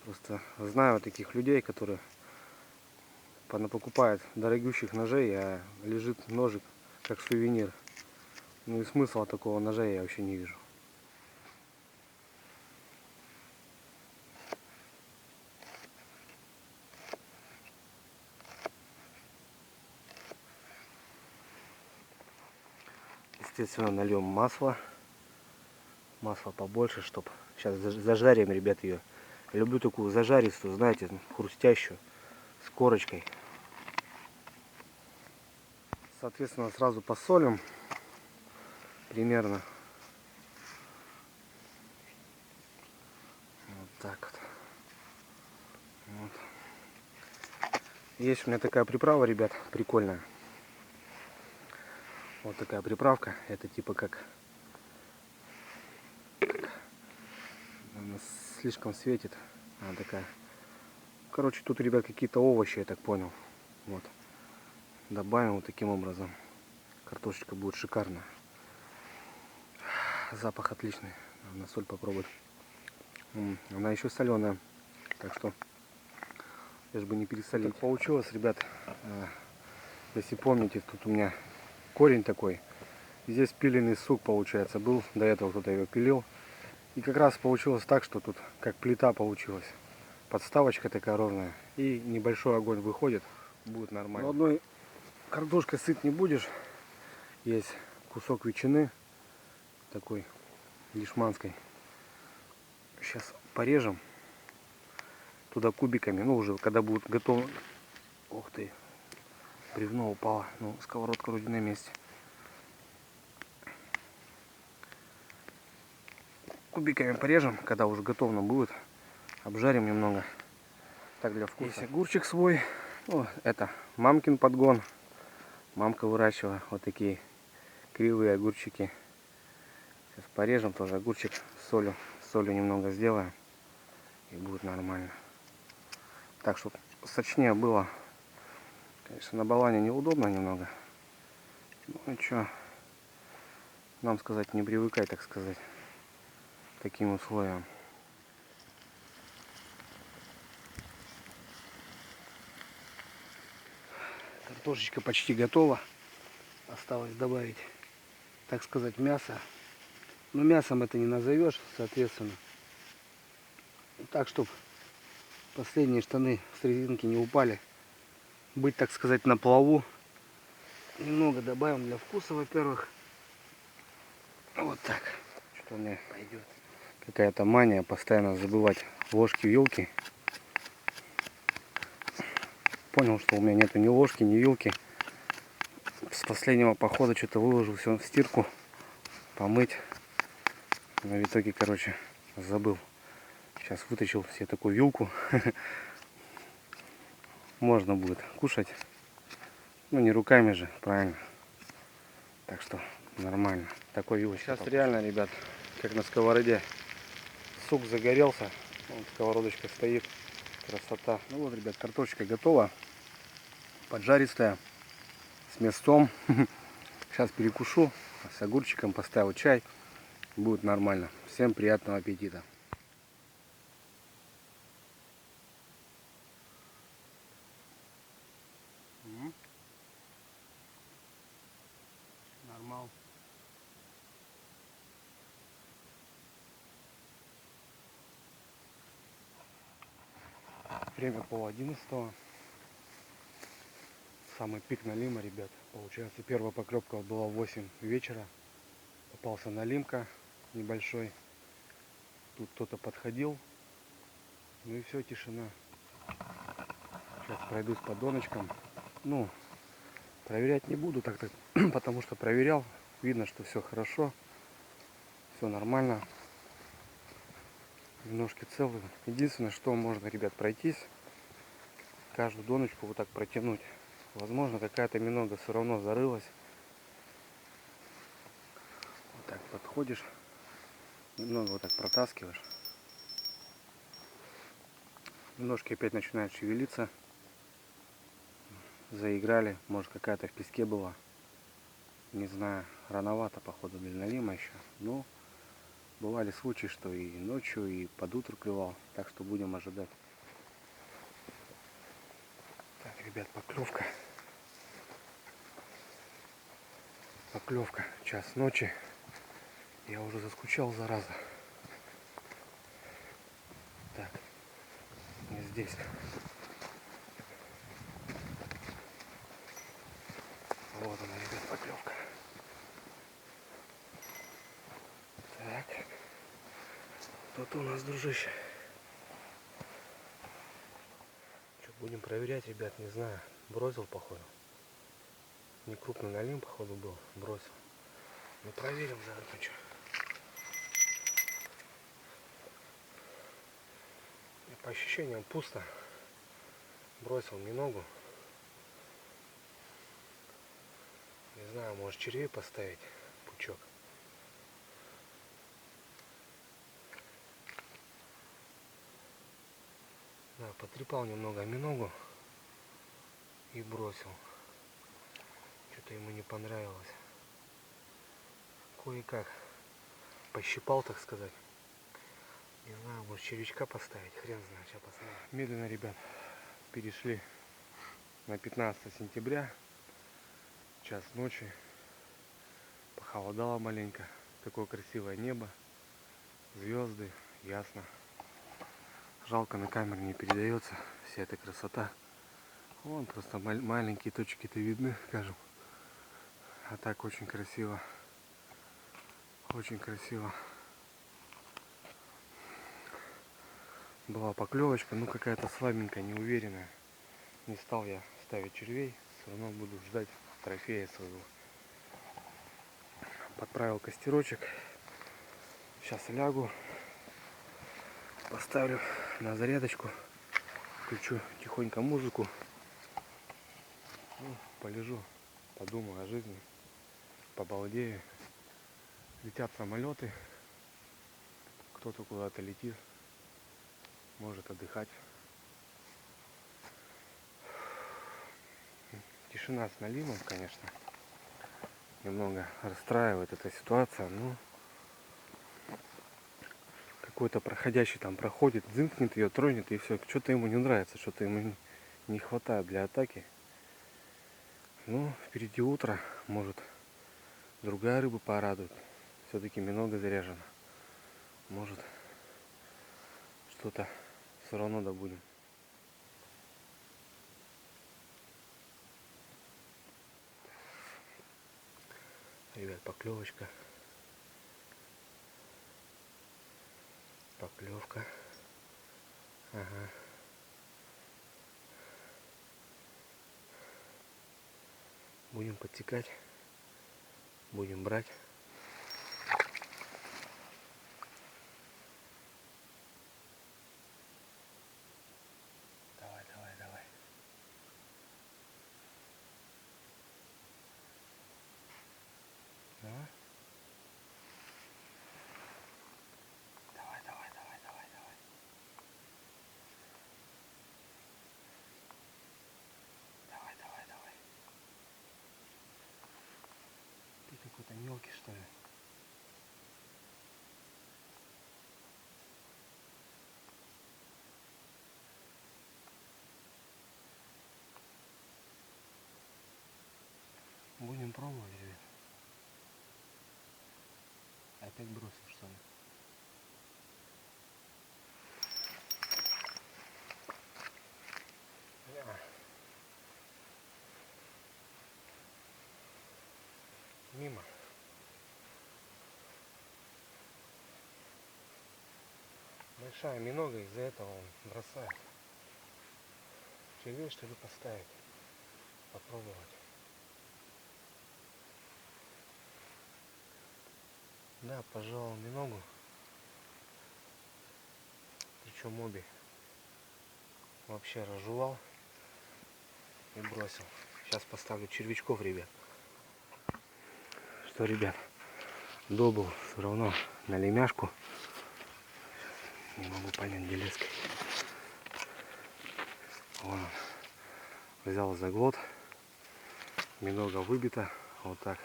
Просто знаю таких людей, которые покупают дорогущих ножей, а лежит ножик как сувенир. Ну и смысла такого ножа я вообще не вижу. Естественно, нальем масло. Масло побольше, чтобы сейчас зажарим, ребят, ее. Люблю такую зажаристую, знаете, хрустящую, с корочкой. Соответственно, сразу посолим. Примерно. Вот так вот. Есть у меня такая приправа, ребят, прикольная. Вот такая приправка. Это типа как... Она слишком светит. Она такая... Короче, тут, ребят, какие-то овощи, я так понял. Вот. Добавим вот таким образом. Картошечка будет шикарная. Запах отличный. Надо на соль попробовать. Она еще соленая. Так что, лишь бы не пересолить. Так получилось, ребят. Если помните, тут у меня корень такой. Здесь пиленый сук получается был. До этого кто-то его пилил. И как раз получилось так, что тут как плита получилась. Подставочка такая ровная. И небольшой огонь выходит. Будет нормально. Но одной картошкой сыт не будешь. Есть кусок ветчины. Такой лишманской. Сейчас порежем. Туда кубиками. Ну уже когда будет готово. Ух ты. Бревно упало. Ну, сковородка вроде на месте. Кубиками порежем, когда уже готово будет. Обжарим немного. Так для вкуса. Есть огурчик свой. Ну, это мамкин подгон. Мамка выращивала вот такие кривые огурчики. Сейчас порежем тоже огурчик с солью. С солью немного сделаем. И будет нормально. Так что сочнее было. Конечно, на балане неудобно немного. Ну ничего. Нам сказать не привыкай, так сказать, к таким условиям. Картошечка почти готова. Осталось добавить, так сказать, мясо. Но мясом это не назовешь, соответственно. Так, чтобы последние штаны с резинки не упали. Быть, так сказать, на плаву. Немного добавим для вкуса, во-первых. Вот так. Что у меня пойдет. Какая-то мания постоянно забывать ложки, вилки. Понял, что у меня нету ни ложки, ни вилки. С последнего похода что-то выложил все в стирку. Помыть. Но в итоге, короче, забыл. Сейчас вытащил себе такую вилку. Можно будет кушать. Ну, не руками же, правильно. Так что нормально. Такой вилочкой. Сейчас покушать. Реально, ребят, как на сковороде. Суп загорелся. Вон сковородочка стоит. Красота. Ну вот, ребят, картошечка готова. Поджаристая. С мясом. Сейчас перекушу. С огурчиком поставил чай. Будет нормально. Всем приятного аппетита. Нормал. Время 10:30. Самый пик налима, ребят. Получается, первая поклевка была в 8 вечера. Попался налимка небольшой. Тут кто-то подходил. Ну и все, тишина. Сейчас пройдусь по доночкам. Ну, проверять не буду так-то, потому что проверял. Видно, что все хорошо. Все нормально. Ножки целые. Единственное, что можно, ребят, пройтись. Каждую доночку вот так протянуть. Возможно, какая-то минога все равно зарылась. Вот так подходишь. Немного вот так протаскиваешь. Ножки опять начинают шевелиться. Заиграли. Может, какая-то в песке была. Не знаю. Рановато, походу, для налима еще. Но бывали случаи, что и ночью, и под утро клевал. Так что будем ожидать. Так, ребят, поклевка. Поклевка. Час ночи. Я уже заскучал, зараза. Так. Не здесь. Вот она, ребят, поклевка. Так. Тут у нас, дружище. Что, будем проверять, ребят, не знаю. Бросил, походу. Не крупный налим, походу, был. Бросил. Ну, проверим заодно, что. По ощущениям пусто. Бросил миногу. Не знаю, может червей поставить. Пучок. Да, потрепал немного миногу и бросил. Что-то ему не понравилось. Кое-как пощипал, так сказать. Не знаю, может червячка поставить. Хрен знает, сейчас посмотрим. Медленно, ребят, перешли на 15 сентября. Час ночи. Похолодало маленько. Такое красивое небо. Звезды. Ясно. Жалко, на камеру не передается вся эта красота. Вон просто маленькие точки-то видны, скажем. А так очень красиво. Очень красиво. Была поклевочка, ну какая-то слабенькая, неуверенная. Не стал я ставить червей. Все равно буду ждать трофея своего. Подправил костерочек. Сейчас лягу. Поставлю на зарядочку. Включу тихонько музыку. Ну, полежу. Подумаю о жизни. Побалдею. Летят самолеты. Кто-то куда-то летит. Может отдыхать. тишина с налимом, конечно. Немного расстраивает эта ситуация, но какой-то проходящий там проходит, дзынкнет ее, тронет, и все. Что-то ему не нравится, что-то ему не хватает для атаки. Ну, впереди утро, может, другая рыба порадует. Все-таки много заряжено. Может, что-то все равно добудем. Ребят, поклевочка. Поклевка. Ага. Будем подтекать. Будем брать. Давай, давай, давай. Давай. Давай, давай, давай, давай, давай. Давай, давай, давай. Ты какой-то мелкий, что ли? Будем пробовать, ребят. Опять бросил, что ли? Мимо. Большая минога, из-за этого он бросает. Червей, что ли, поставить? Попробовать. Да, пожалуй, миногу. Причем обе. Вообще разжевал и бросил. Сейчас поставлю червячков, ребят. Что, ребят, добыл все равно на лемяшку. Не могу понять, где леска. Вон он. Взял заглот. Минога выбита. Вот так.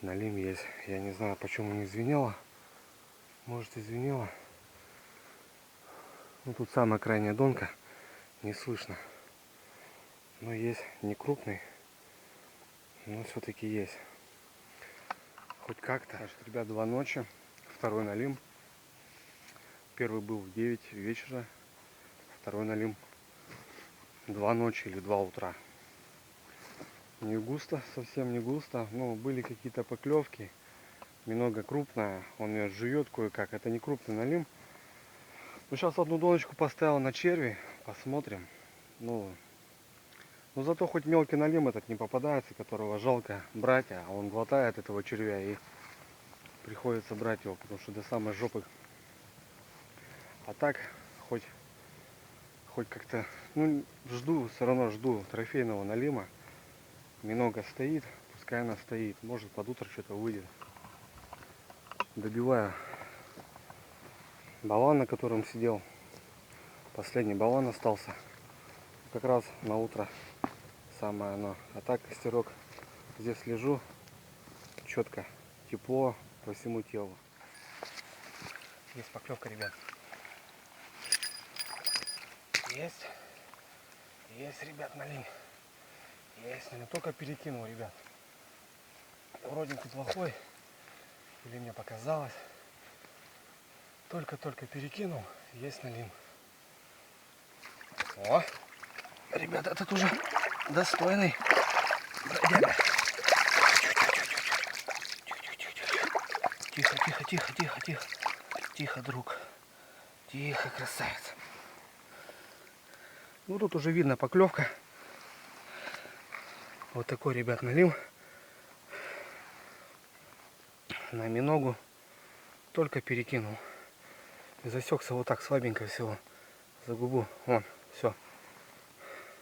На лим есть. Я не знаю, почему не звенело. Может, и звенело. Ну, тут самая крайняя донка. Не слышно. Но есть не крупный. Но все-таки есть. Хоть как-то. Значит, ребят, 2 ночи. Второй налим. Первый был в 9 вечера. Второй налим 2 ночи или 2 утра. Не густо, совсем не густо. Но были какие-то поклевки. Минога крупная. Он ее жует кое-как. Это не крупный налим. Ну, сейчас одну доночку поставил на черви. Посмотрим. Ну, зато хоть мелкий налим этот не попадается, которого жалко брать. А он глотает этого червя и приходится брать его, потому что до самой жопы. А так, хоть как-то, ну, жду, все равно жду трофейного налима. Минога стоит, пускай она стоит. Может, под утро что-то выйдет. Добиваю балан, на котором сидел. Последний балан остался. Как раз на утро самое оно. А так костерок здесь лежу. Четко. Тепло по всему телу. Есть поклевка, ребят. Есть. Есть, ребят, налим. Есть, но только перекинул, ребят. Вроде плохой. Или мне показалось. Только перекинул. Есть налим. О! Ребята, этот уже достойный бродяга. Тихо, друг. Тихо, красавец. Ну, тут уже видно поклевка. Вот такой, ребят, налим. На миногу. Только перекинул. И засекся вот так слабенько всего. За губу. Вон, все.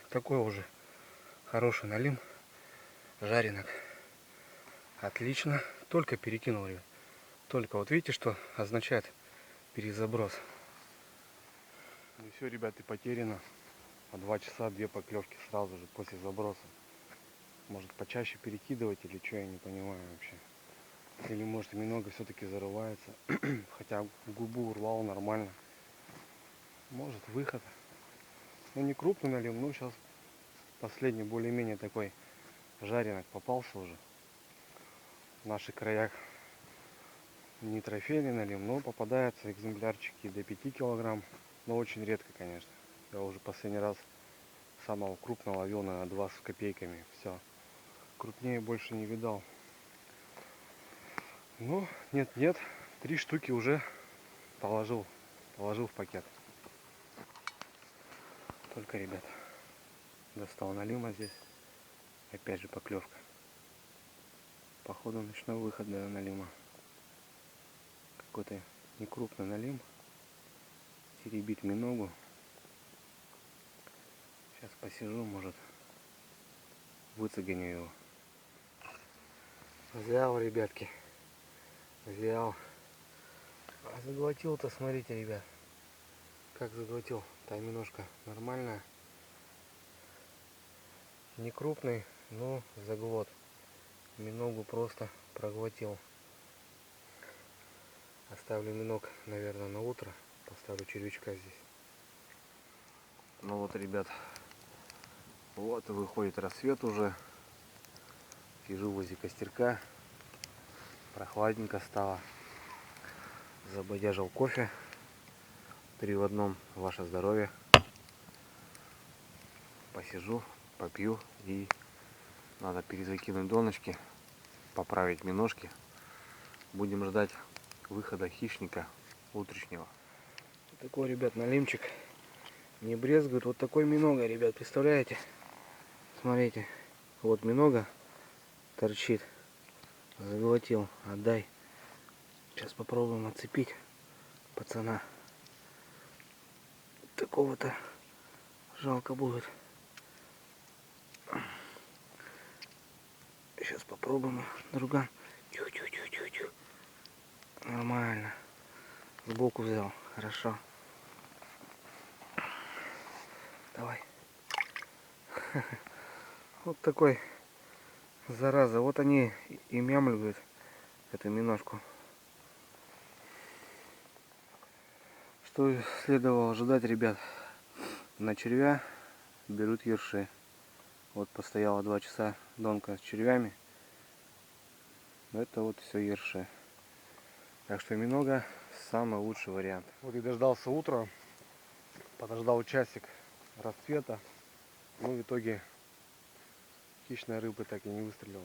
Такой уже хороший налим. Жаренок. Отлично. Только перекинул, ребят. Только вот видите, что означает перезаброс. И все, ребят, и потеряно. 2 часа 2 поклевки сразу же после заброса. Может почаще перекидывать или что, я не понимаю вообще. Или может минога все-таки зарывается. Хотя губу урвал нормально. Может выход. Ну не крупный налим, ну сейчас последний более-менее такой жареный попался уже. В наших краях не трофейный налим, но попадаются экземплярчики до 5 килограмм. Но очень редко, конечно. Я уже последний раз самого крупного ловил на 2 с копейками. Все. Крупнее больше не видал. Ну, нет, 3 штуки уже положил в пакет. Только, ребят, достал налима здесь. Опять же поклевка. Походу ночной выход для налима. Какой-то некрупный налим. Теребит миногу. Сейчас посижу, может выцегоню его. Взял, ребятки. Взял. А заглотил-то, смотрите, ребят. Как заглотил. Там немножко нормальная. Не крупный, но заглот. Миногу просто проглотил. Оставлю миног, наверное, на утро. Поставлю червячка здесь. Ну вот, ребят. Вот и выходит рассвет уже. Сижу возле костерка. Прохладненько стало. Забодяжил кофе. 3 в одном. Ваше здоровье. Посижу, попью и надо перезакинуть донышки, поправить миножки. Будем ждать выхода хищника утреннего. Вот такой, ребят, налимчик. Не брезгует. Вот такой минога, ребят, представляете? Смотрите, вот минога торчит. Заглотил. Отдай. Сейчас попробуем отцепить пацана. Такого-то жалко будет. Сейчас попробуем, друган. Тю-тю-тю-тю-тю. Нормально. Сбоку взял. Хорошо. Давай. Вот такой зараза. Вот они и мямлют эту миножку. Что следовало ожидать, ребят? На червя берут ерши. Вот постояла 2 часа донка с червями. Это вот все ерши. Так что минога самый лучший вариант. Вот и дождался утра. Подождал часик рассвета. Ну, в итоге хищная рыба так и не выстрелила.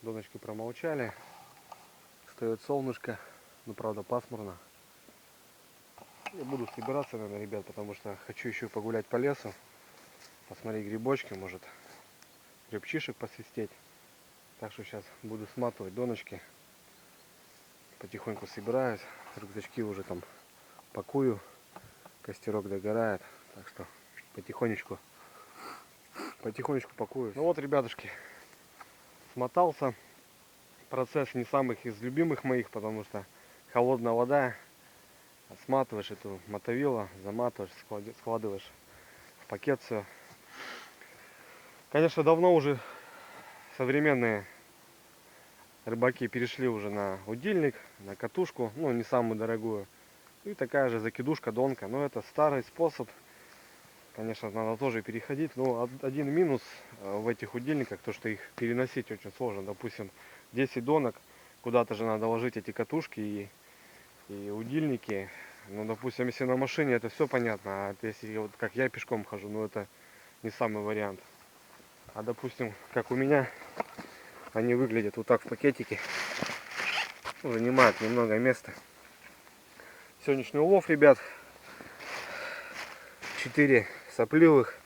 Доночки промолчали. Встает солнышко. Ну, правда, пасмурно. Я буду собираться, наверное, ребят, потому что хочу еще погулять по лесу. Посмотреть грибочки, может, грибчишек посвистеть. Так что сейчас буду сматывать доночки. Потихоньку собираюсь. Рюкзачки уже там пакую. Костерок догорает. Так что потихонечку пакую. Ну вот, ребятушки, смотался. Процесс не самых из любимых моих, потому что холодная вода. Сматываешь эту мотовилу, заматываешь, складываешь в пакет все. Конечно, давно уже современные рыбаки перешли уже на удильник, на катушку, ну не самую дорогую. И такая же закидушка, донка. Но это старый способ. Конечно, надо тоже переходить. Но один минус в этих удильниках, то что их переносить очень сложно. Допустим, 10 донок, куда-то же надо ложить эти катушки и удильники. Ну, допустим, если на машине, это все понятно. А если вот как я пешком хожу, ну это не самый вариант. А допустим, как у меня, они выглядят вот так в пакетике. Ну, занимают немного места. Сегодняшний улов, ребят. 4 сопливых,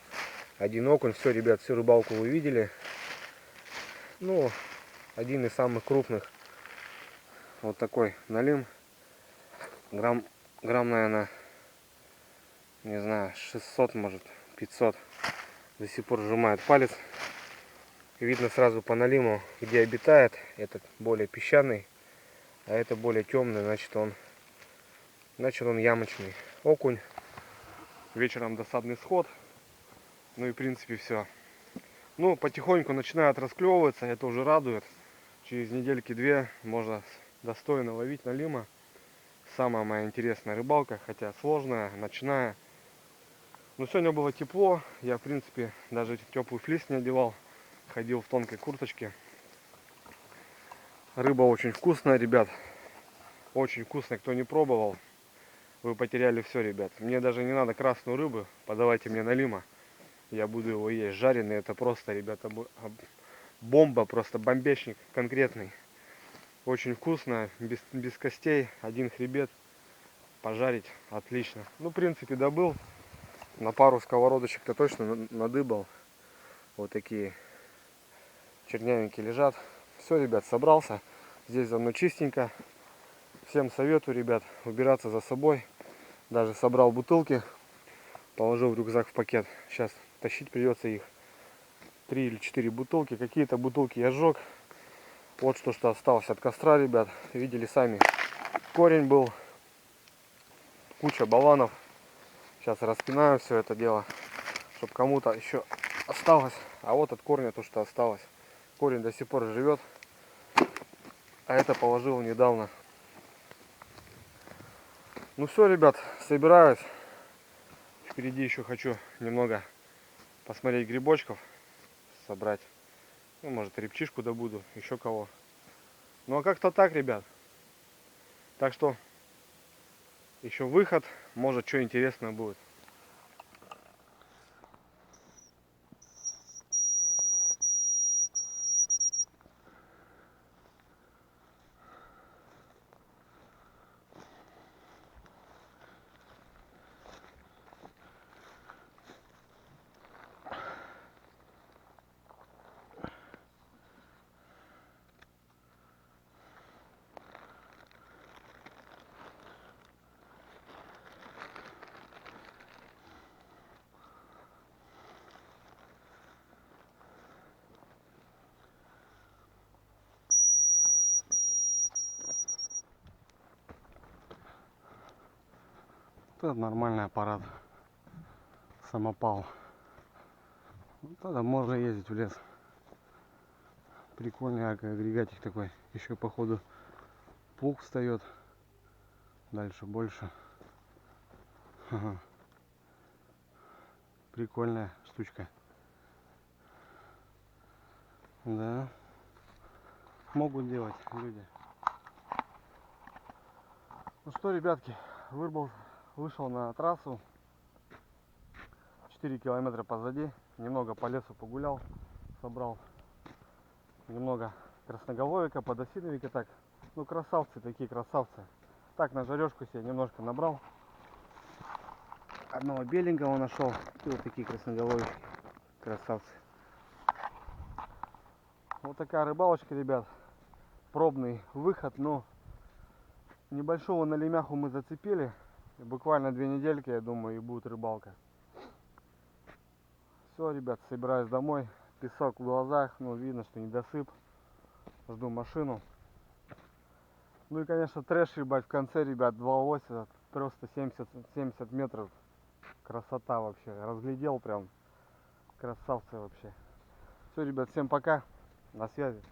1 окунь. Все, ребят, всю рыбалку вы видели. Ну, один из самых крупных. Вот такой налим. Грамм, наверное, не знаю, 600, может, 500. До сих пор сжимает палец. Видно сразу по налиму, где обитает. Этот более песчаный, а это более темный, значит он ямочный. Окунь. Вечером досадный сход. Ну и в принципе все. Ну, потихоньку начинает расклевываться, это уже радует. Через недельки-две можно достойно ловить налима. Самая моя интересная рыбалка, хотя сложная, ночная. Но сегодня было тепло, я в принципе даже теплый флис не одевал. Ходил в тонкой курточке. Рыба очень вкусная, ребят. Очень вкусная, кто не пробовал. Вы потеряли все, ребят. Мне даже не надо красную рыбу, подавайте мне налима. Я буду его есть. Жареный это просто, ребята, бомба, просто бомбечник конкретный. Очень вкусно, без костей, один хребет. Пожарить отлично. Ну, в принципе, добыл. На пару сковородочек-то точно надыбал. Вот такие чернявенькие лежат. Все, ребят, собрался. Здесь за мной чистенько. Всем советую, ребят, убираться за собой. Даже собрал бутылки, положил в рюкзак в пакет. Сейчас тащить придется их. 3 или 4 бутылки. Какие-то бутылки я сжег. Вот что осталось от костра, ребят. Видели сами. Корень был. Куча баланов. Сейчас распинаю все это дело, чтобы кому-то еще осталось. А вот от корня то, что осталось. Корень до сих пор живет. А это положил недавно. Ну все, ребят, собираюсь. Впереди еще хочу немного посмотреть грибочков. Собрать. Ну, может, репчишку добуду, еще кого. Ну а как-то так, ребят. Так что еще выход. Может, что интересное будет. Это нормальный аппарат. Самопал. Вот тогда можно ездить в лес. Прикольный агрегатик такой. Еще походу плуг встает. Дальше больше. Ага. Прикольная штучка. Да. Могут делать люди. Ну что, ребятки, вышел на трассу. 4 километра позади. Немного по лесу погулял. Собрал немного красноголовика, подосиновика так. Ну, красавцы такие, красавцы. Так, на жарежку себе немножко набрал. Одного беленького нашел. И вот такие красноголовики. Красавцы. Вот такая рыбалочка, ребят. Пробный выход, но небольшого налимяху мы зацепили. И буквально 2 недельки, я думаю, и будет рыбалка. Все, ребят, собираюсь домой. Песок в глазах, ну, видно, что недосып. Жду машину. Ну и, конечно, трэш, ребят, в конце, ребят, 2.8, просто 70 метров. Красота вообще. Разглядел прям. Красавцы вообще. Все, ребят, всем пока. На связи.